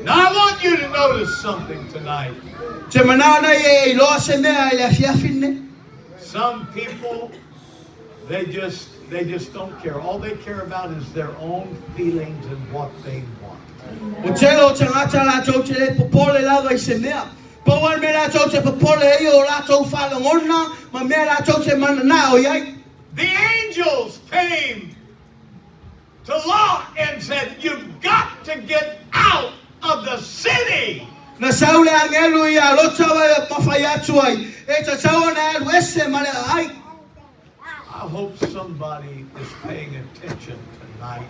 Now I want you to notice something tonight. Te manao nei e loa se mea I le afiafine. Some people, they just don't care. All they care about is their own feelings and what they want. O telo tangata la tau te le popole lava I se mea. Pauan me la tau te popole e o la tau whalangona, ma me la tau te manana o iai. The angels came to Lot and said, You've got to get out of the city. Na saule angelu I alota wa mawhai atu ai. E ta tau na elu ese male ai. I hope somebody is paying attention tonight.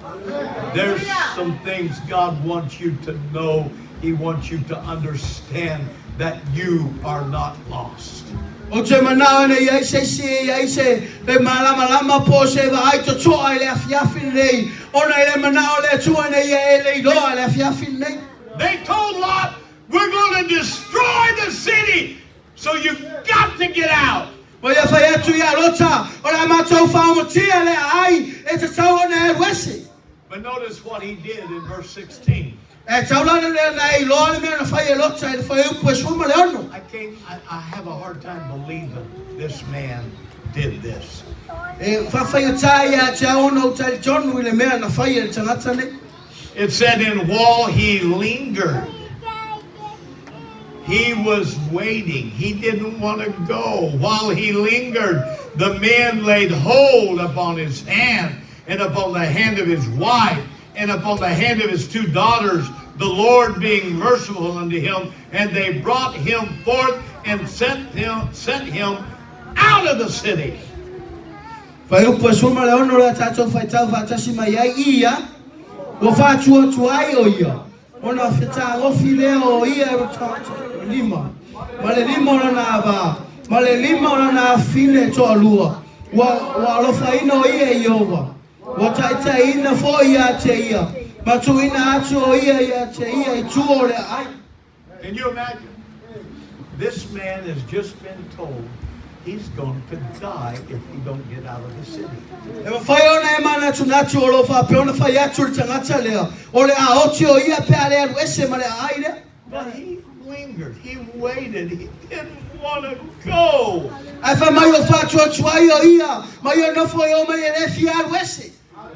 There's some things God wants you to know. He wants you to understand that you are not lost. O te manao nei ai se le malama po se va ai to toa le afiafi nei. Ona le manao le tua nei e le loa le afiafi nei. They told Lot, We're going to destroy the city, so you've got to get out. Wa ia whai atu I alota, o la mātou whaumatia le ai, e te tau na elu ese. But notice what he did in verse 16. E taulana le nei loa le mea na whai alota, e le whai upu e suma le ono. I have a hard time believing this man did this. E whawhai atai a te ono tai tonu I le mea na whai e tangata nei. It said, And while he lingered, he was waiting. He didn't want to go. While he lingered, the men laid hold upon his hand and upon the hand of his wife and upon the hand of his 2 daughters, the Lord being merciful unto him. And they brought him forth and sent him out of the city. Whai upu e suma le ono la tātou whai tau whātasi mai ai ia, wa whātua tuai o ia. Ona whetā ngofi leo o ia ero tātou lima. Ma le lima ona nā wā. Ma le lima ona nā whine toa lua. Wa alofa ina o ia I owa. Wa taitai ina fo ia te ia. Ma tu ina atu o ia te ia I tu o le ai. Can you imagine? This man has just been told he's going to die if he don't get out of the city. E whai ona e mana tu natu o lo wha pe ona whai atu le tangata lea. O le a oti o ia pe a lea luese ma le ai lea. But he lingered. He waited. He didn't want to go. Ai wha mai o whātua tuai o ia. Mai o nofo o mai e le fia luese.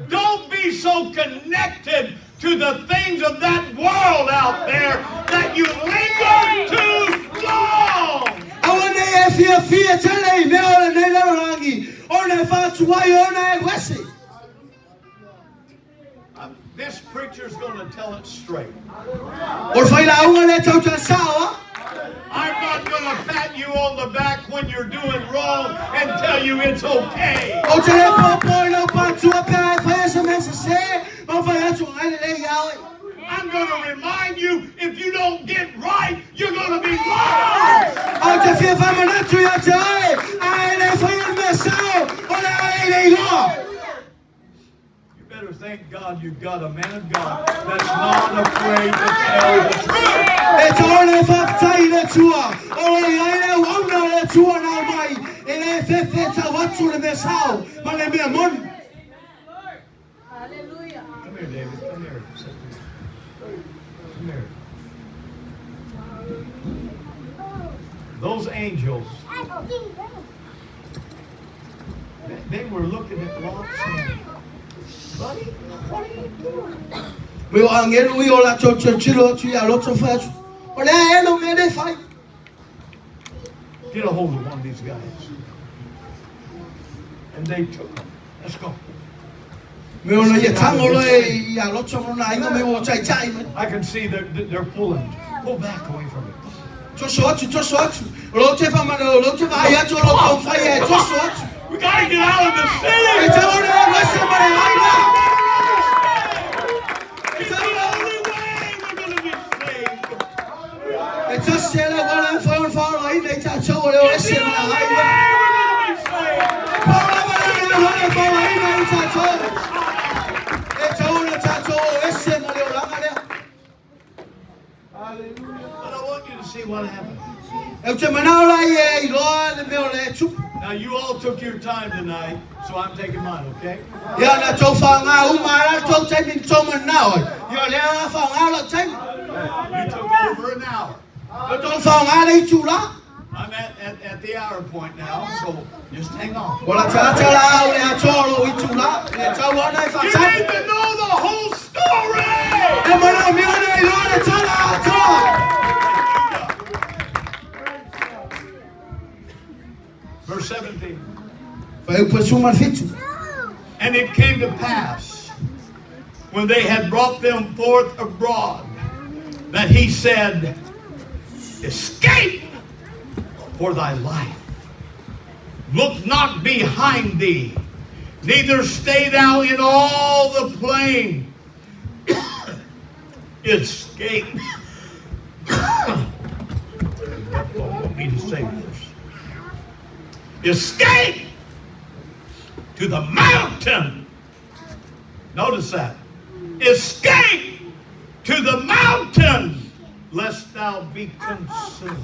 Don't be so connected to the things of that world out there that you linger too long. Awane e fia tele I mea o le nei larangi. O ne whātuai o ne wese. This preacher's going to tell it straight. O fai la unga le tau ta sao. I'm not going to pat you on the back when you're doing wrong and tell you it's okay. O te le popo no pa tua pe fai sa mesa se. Ma fai atu ai le yawe. I'm going to remind you, if you don't get right, you're going to be wrong. O te fia fa manatu ya te ai le fai el mesao. O le ai le go. You better thank God you've got a man of God that's not afraid to tell the truth. E tōne whaktai le tua. O le aile wauna le tua nā mai. E le whewhe ta watu le mesao. Ma le mea moni. Hallelujah. Come here, David. Come here. Come here. Those angels, they were looking at Lot saying, buddy, what are you doing? Me o angelu I o la chilo tu ya loto fatu. O le elo me de fai. Get a hold of one of these guys. And they took him. Let's go. Me o na ye tango le ya loto mo na inga me o chai chai me. I can see they're pulling. Pull back away from it. Toso atu. Lo te fa mana lo te vai atu lo to fai e toso atu. We gotta get out of the E city. te o le wese ma le aina. It's the only way we're gonna be saved. E tasi ele wala fai on fa la ina I ta cho le o It's the wese only ma way le aina. we're gonna be saved. Paula wala fa la ina I ta cho. E te o le ta cho o wese ma le o langa le. But I want you to see what happened. E te manao la I loa le me o le tupu. Now you all took your time tonight, so I'm taking mine, okay? Ya na tau whanga umara tau taimi tau manao. Ya lea na whanga la taimi. You took over an hour. Ya tau whanga nei tūla. I'm at the hour point now, so just hang on. Wala tata la au lea tōro I tūla. Lea tau ana I You whatai. need to know the whole story! E mana mi ana I loa le tala atoa. Verse 17. Whai upa suma fitu. And it came to pass, when they had brought them forth abroad, that he said, escape for thy life. Look not behind thee, neither stay thou in all the plain. Escape. Don't want me to say this. Escape to the mountain. Notice that. Escape to the mountain, lest thou be consumed.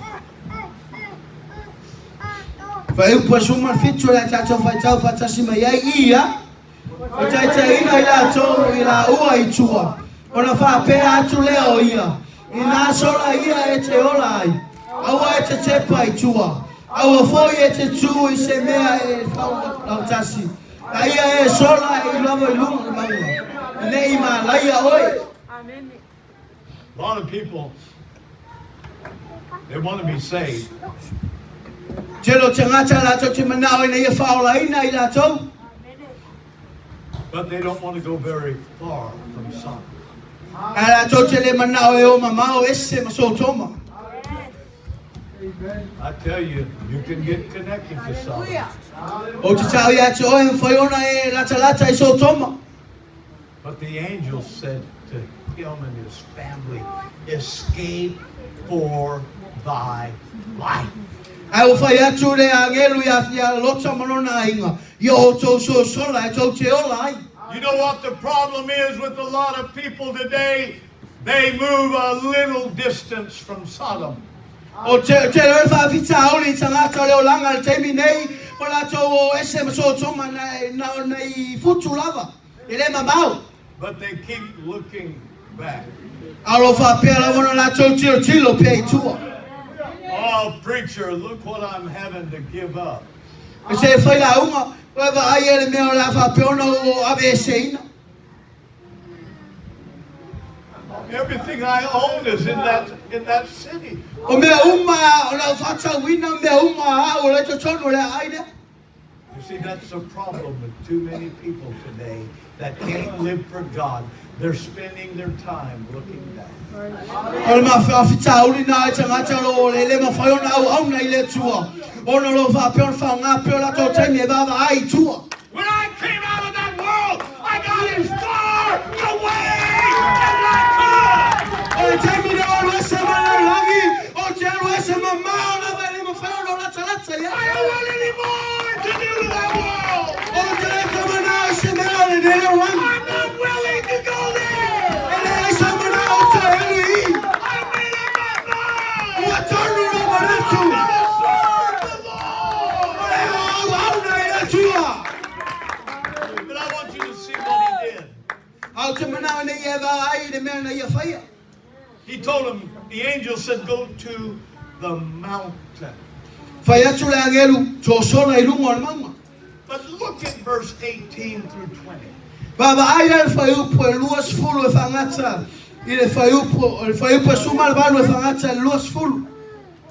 Whai upa suma fitu lea tato whai tau whatasima iai ia. O tai ina I la tō I la ua I tua. O na whapea atu leo ia. I nā sola ia e te ola ai. Aua e te tepa I tua. Aua foi e te tū I se mea e whau lau tasi. A ia e sola I lava I lunga I maua. Nei ma laia oi. A lot of people, they want to be saved, Telo te ngata la tō te manao ina ia whaola ina I la tō. but they don't want to go very far from Sodom. A la tō te le manao e o mamao ese maso toma. I tell you, you can get connected to Sodom, O te tau ia te oe whai ona e lata I so toma. but the angel said to him and his family, escape for thy life. Ai o whai atu le angelu ia lota manona inga. Ia o tō so sola e tō te ola ai. You know what the problem is with a lot of people today? They move a little distance from Sodom. O te reo whawhita auri tangata leo langa le teimi nei. O la tō o ese maso toma nei futu lava. E le mamau. But they keep looking back. Alo whapea la wana la tō tilo pia I tua. Oh, preacher, look what I'm having to give up. E se whai la unga. Wewa ai ele mea la whapea ona o ave ese ina. Everything I own is in that city. O mea uma o la whata wina mea uma o le totono le aide. You see, that's the problem with too many people today that can't live for God. they're spending their time looking back. Ol ma fa fitauli na e tangata lo le ma fa ona au na ile tua. Ona lo fa pe fa nga pe la to taimi e baba ai tua. When I came out of that world, I got as far away as I could. O taimi na o se ma langi, o te alo se ma ma na va le ma fa ona la tala ya. I don't want any more to do to that world. O te le ma na se ma le le wan. I'm not willing to go there. Ele se ma na o te ali. I made up my mind. O te no no ma le tu. I'm gonna serve the Lord. Au na ile tua. But I want you to see what he did. Au te mana ne ye va ai le me na ye fa. He told him, the angel said, go to the mountain. Fa ya tu le angelu to so na ilungo le mama. But look at verse 18 through 20. Baba ai le fa u po luas fulu e fangata. Ile fa u po sumal balu e fangata luas fulu.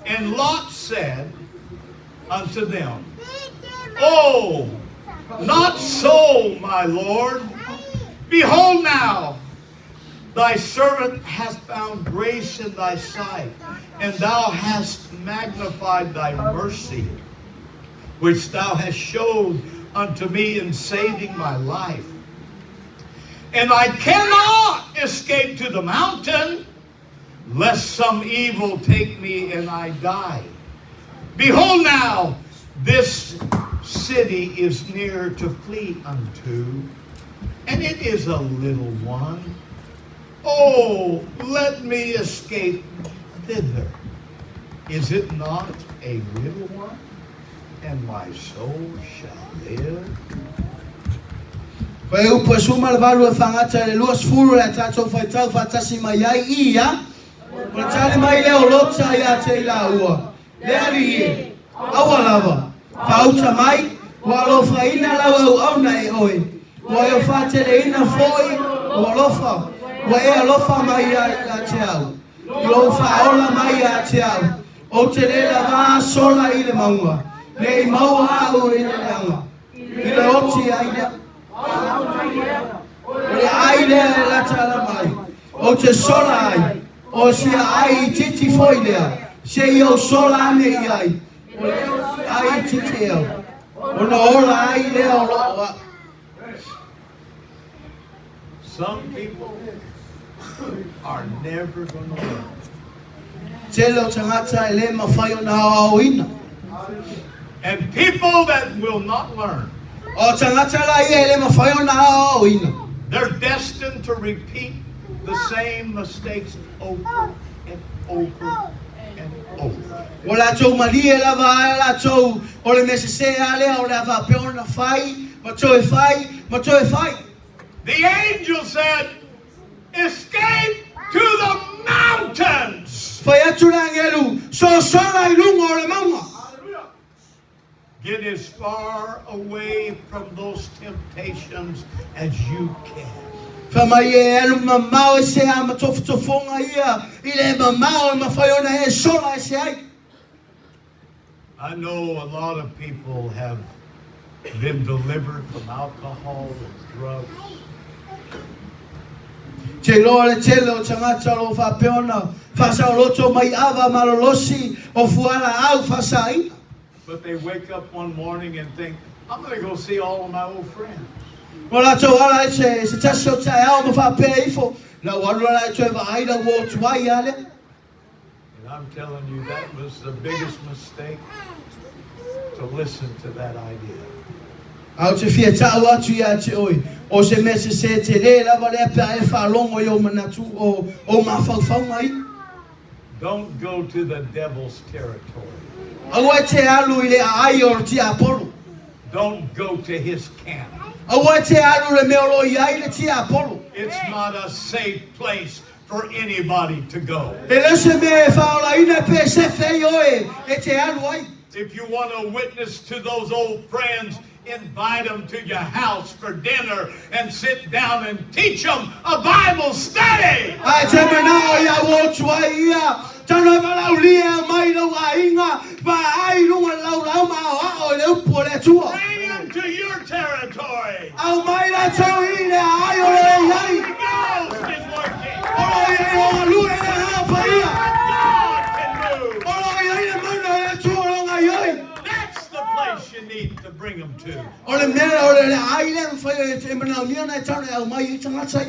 And Lot said unto them, Oh, not so, my Lord. Behold now, thy servant hath found grace in thy sight, and thou hast magnified thy mercy, which thou hast showed unto me in saving my life. And I cannot escape to the mountain, lest some evil take me and I die. Behold now, this city is near to flee unto, and it is a little one. Oh, let me escape thither. Is it not a little one? And my soul shall live. Fa u po sumal balu e fangata le luas fulu e tato fa tau fa tasi mai ai ia. Ko tali mai le o lota ia te la ua. Le ali awa lava. Fa uta mai wa lo fa ina la au na e oi. Wa yo fa te le ina foi wa lo fa. Wa e lo fa mai ia te au. Lo fa ola mai ia te au. O te le la va sola i le maua. Le mau au i le anga. I le oti ai o ai le la tala mai o te sola ai o se ai titi foi lea se io sola ne ai o ai titi eo o no ola ai le o Some people are never going to learn. te lo tangata le mawhai o na au ina And people that will not learn, o tangata la ia le mawhai o na au ina they're destined to repeat the same mistakes over and over and over. o la tau malie la va la tau o le mese se ale o la va pe ona fai ma tau e fai The angel said, escape to the mountains. fai atu la ngelu so sola I lungo o le maunga Get as far away from those temptations as you can. fa mai e alu mamau e se ama tofonga ia I le mamau e mawhai ona e sola e se ai I know a lot of people have been delivered from alcohol and drugs. te loa le tele o tangata lo fa peona fa sa loto mai ava malolosi o fuala au fa sai But they wake up one morning and think, I'm going to go see all of my old friends. Wala tau ala e se taso tai au ma fa pe ifo la walu ala e tue va aida wo tuai ale And I'm telling you, that was the biggest mistake, to listen to that idea. au te fia tau atu ia te oi o se mese se te le lava le pe e fa longo yo manatu o ma fa fa mai Don't go to the devil's territory. au e te alu I le ai o ti Apollo Don't go to his camp. au e te alu le meolo ia le ti Apollo It's not a safe place for anybody to go. e le se me fa ola ina pe se fe oi e te alu ai If you want to witness to those old friends, invite them to your house for dinner and sit down and teach them a Bible study. ai te mana ia wo tuai ia tano va lia mai lo ainga va ai lunga lau ma o le upo le tua Bring them to your territory. Au mai la tau I le ai o le iai. Holy Ghost is working. Oro iai o lu e le hapa ia. God can move. Oro iai le mana le tuoronga iai. That's the place you need to bring them to. O le mea o le ai le mwhai e mana mia nei tau au mai I tangatai.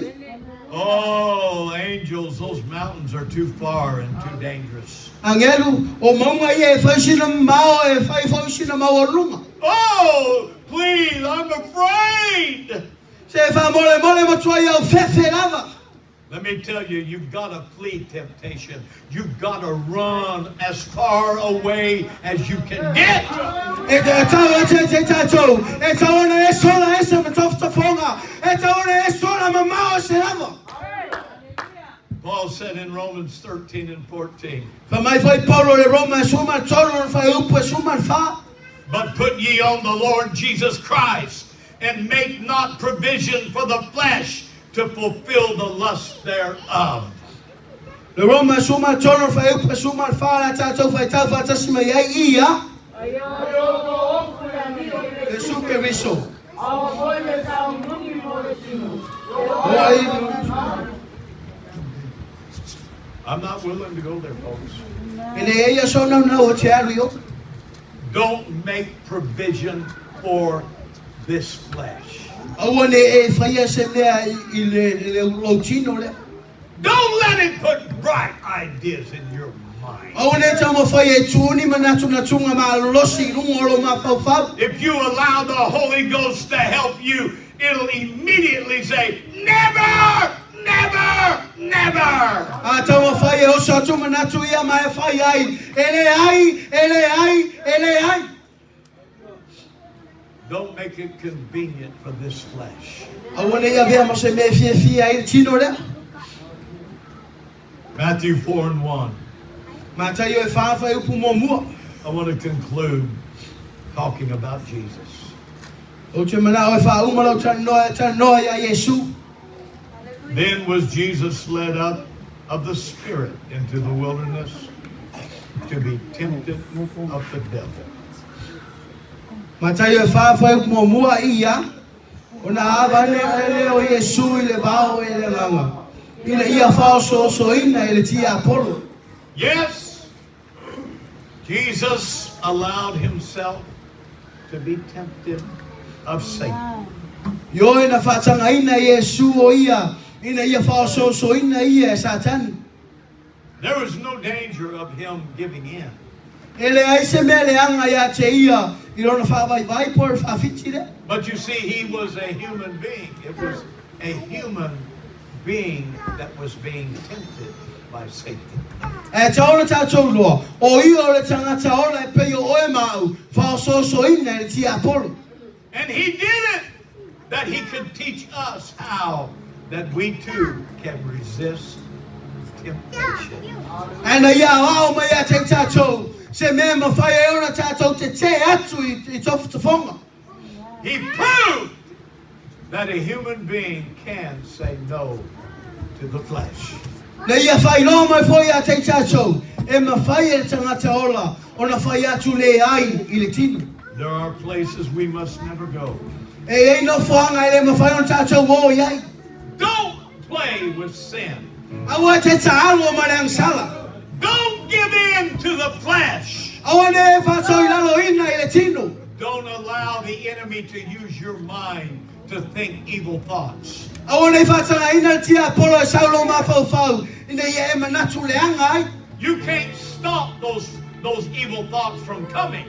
Oh, angels, those mountains are too far and too dangerous. Angelu, o maunga I e whaisina mao e whaisina mao o runga. Oh, please, I'm afraid. Se wha mole matuai au whewhe lava. Let me tell you, you've got to flee temptation. You've got to run as far away as you can get. E tau te tātou, e tau ona e sola e sa matoftafonga, e tau ona e sola mamao se lava. Paul said in Romans 13 and 14, Fa mai fai Paulo le Roma suma tolo fai upu e suma fa. but put ye on the Lord Jesus Christ, and make not provision for the flesh to fulfill the lust thereof. Le Roma suma tolo fai upu e suma fa la tātou fai tau fa tasima iai ia. E suke riso. I'm not willing to go there, folks. Ele ia so na o te ario. Don't make provision for this flesh. Awane e fai se lea I le lotino le. Don't let it put bright ideas in your mind. Awane tamo fai e tuni manatu na tunga ma losi lungo ma fau. If you allow the Holy Ghost to help you, it'll immediately say, never, never, never. Tamo fai e osa tu manatu ia ma e fai ai. Ele ai. Don't make it convenient for this flesh. Awane ia vea mo se me fia ai tino le. Matthew 4 and 1. Ma tai e fa fai upu mo mua. I want to conclude talking about Jesus. O te mana o fa umalo tan no ia Yesu. Then was Jesus led up of the Spirit into the wilderness to be tempted of the devil. Ma tai e fa fai upu mo mua ia. Ona avane ele o Yesu I le vao e le nganga. Ina ia fa so ina ele tia Apollo. Yes, Jesus allowed himself to be tempted of Satan. Yo ina fatanga ina Yesu o ia. Ina ia fa so ina ia Satan. There was no danger of him giving in. Ele ai se mele anga ia te ia. I rona fa vai por fa fitire. But you see, he was a human being. It was a human being that was being tempted by Satan. E taona tātou loa. O ia o le tangata ola e peo o e mau. Fa so ina ele tia Apollo. And he did it that he could teach us how that we too can resist temptation. Ana ia ao mai a te tātou. Se me ma fai e ona tātou te atu I tofu te fonga. He proved that a human being can say no to the flesh. Le ia fai no mai foi a te tātou. E ma fai e tangata ola. Ona fai atu le ai I le tino. There are places we must never go. E no whanga ele ma whai on tātou o iai. Don't play with sin. Awa te tālo o marang sala. Don't give in to the flesh. Awa ne whātou I lalo ina I le tino. Don't allow the enemy to use your mind to think evil thoughts. Awa ne whātanga ina tia Apollo e saulo ma whau. Ina ia e manatu le angai. You can't stop those evil thoughts from coming.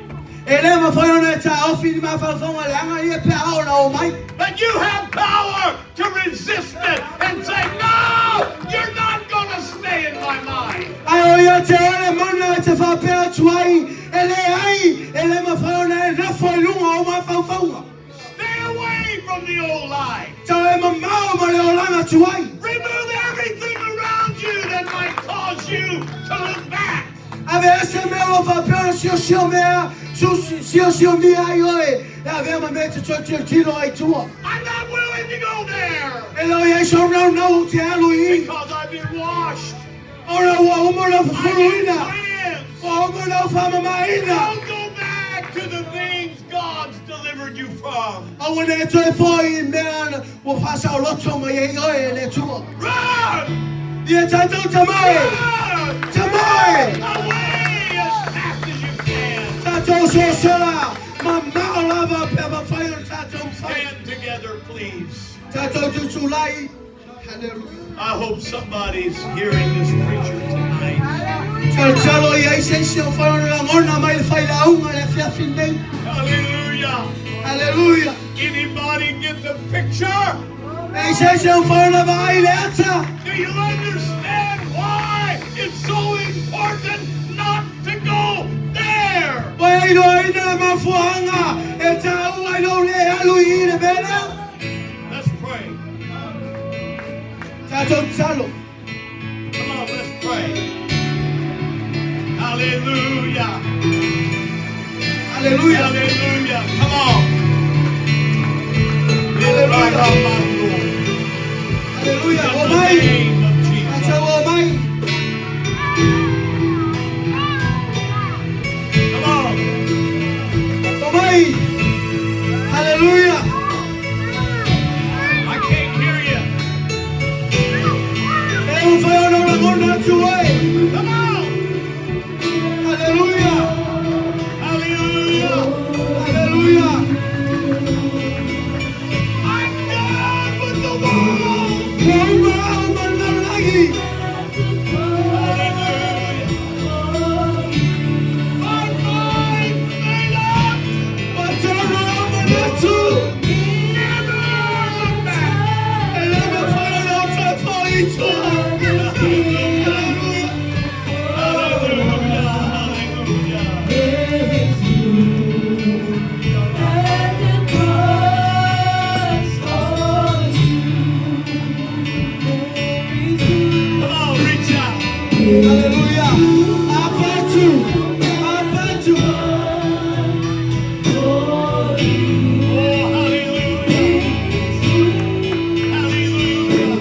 E le ma whai ona tā ofi ni ma whau le angai ia pe aona o mai. But you have power to resist it and say, no, you're not going to stay in my mind. Ai o ia te ole mana e te whapea tuai. E le ma whai ona e rafo I lunga o ma whau. Stay away from the old life. Tau e ma mao ma le o langa tuai. Remove everything around you that might cause you to look back. Ave ese me o whapea sio mea. Sio mea ai oe. E ave ma me te tilo ai tua. I'm not willing to go there E lo ia so no te alu I. because I've been washed. Ora ua umona I've fufuru been ina. cleansed. O umona whamama ina. Don't go back to the things God's delivered delivered you from. Our ne toi foi man wo fa sa lo cho ma ye ye le chu. Run! Ye cha to chamai. Run! Chamai. Away as fast as you can. Ta cho so sala. Ma ma la va pe va fire ta cho fire. Stand together, please. Ta cho chu chu lai. Hallelujah. I hope somebody's hearing this preacher tonight. Chalo ye sensi o fire la ngona mai fai la unga le fia fin dei. Hallelujah. Hallelujah. Anybody get the picture? Ei sensi o fire la vai le ata. Do you understand why it's so important not to go there? Wai no ina ma fuanga. E ta u ai no le alui le bela. Let's pray. Ta cho chalo. Come on, let's pray. Hallelujah. Hallelujah. Hallelujah. Come on. Hallelujah. In O the mai. name of Jesus. Acha o mai. Come on. O mai. Hallelujah. I can't hear you. E un fire no la ngona chu ai. Come on. Hallelujah. Hallelujah. Hallelujah. I'm done with the world. Wow, man lagi. Hallelujah. My mind made up. Patara manatu. Never look back. E la ma fire no ta poi chu. Hallelujah. Hallelujah. Hallelujah. Come on, reach out. Hallelujah. Apatu. Apatu. Oh, hallelujah. Hallelujah.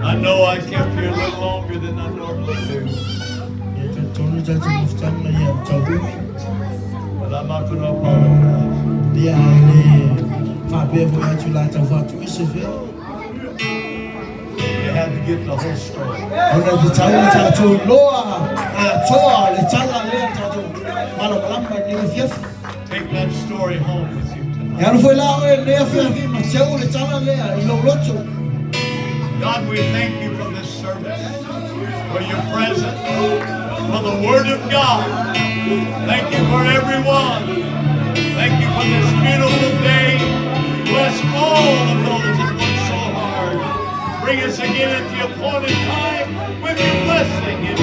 I know I kept you a little longer than I normally do, but I'm not going to apologize. You had to get the whole story. Take that story home with you tonight. God, we thank you for this service, for your presence, for the word of God. Thank you for everyone. Thank you for this beautiful day. Bless all of those that worked so hard. Bring us again at the appointed time with your blessing.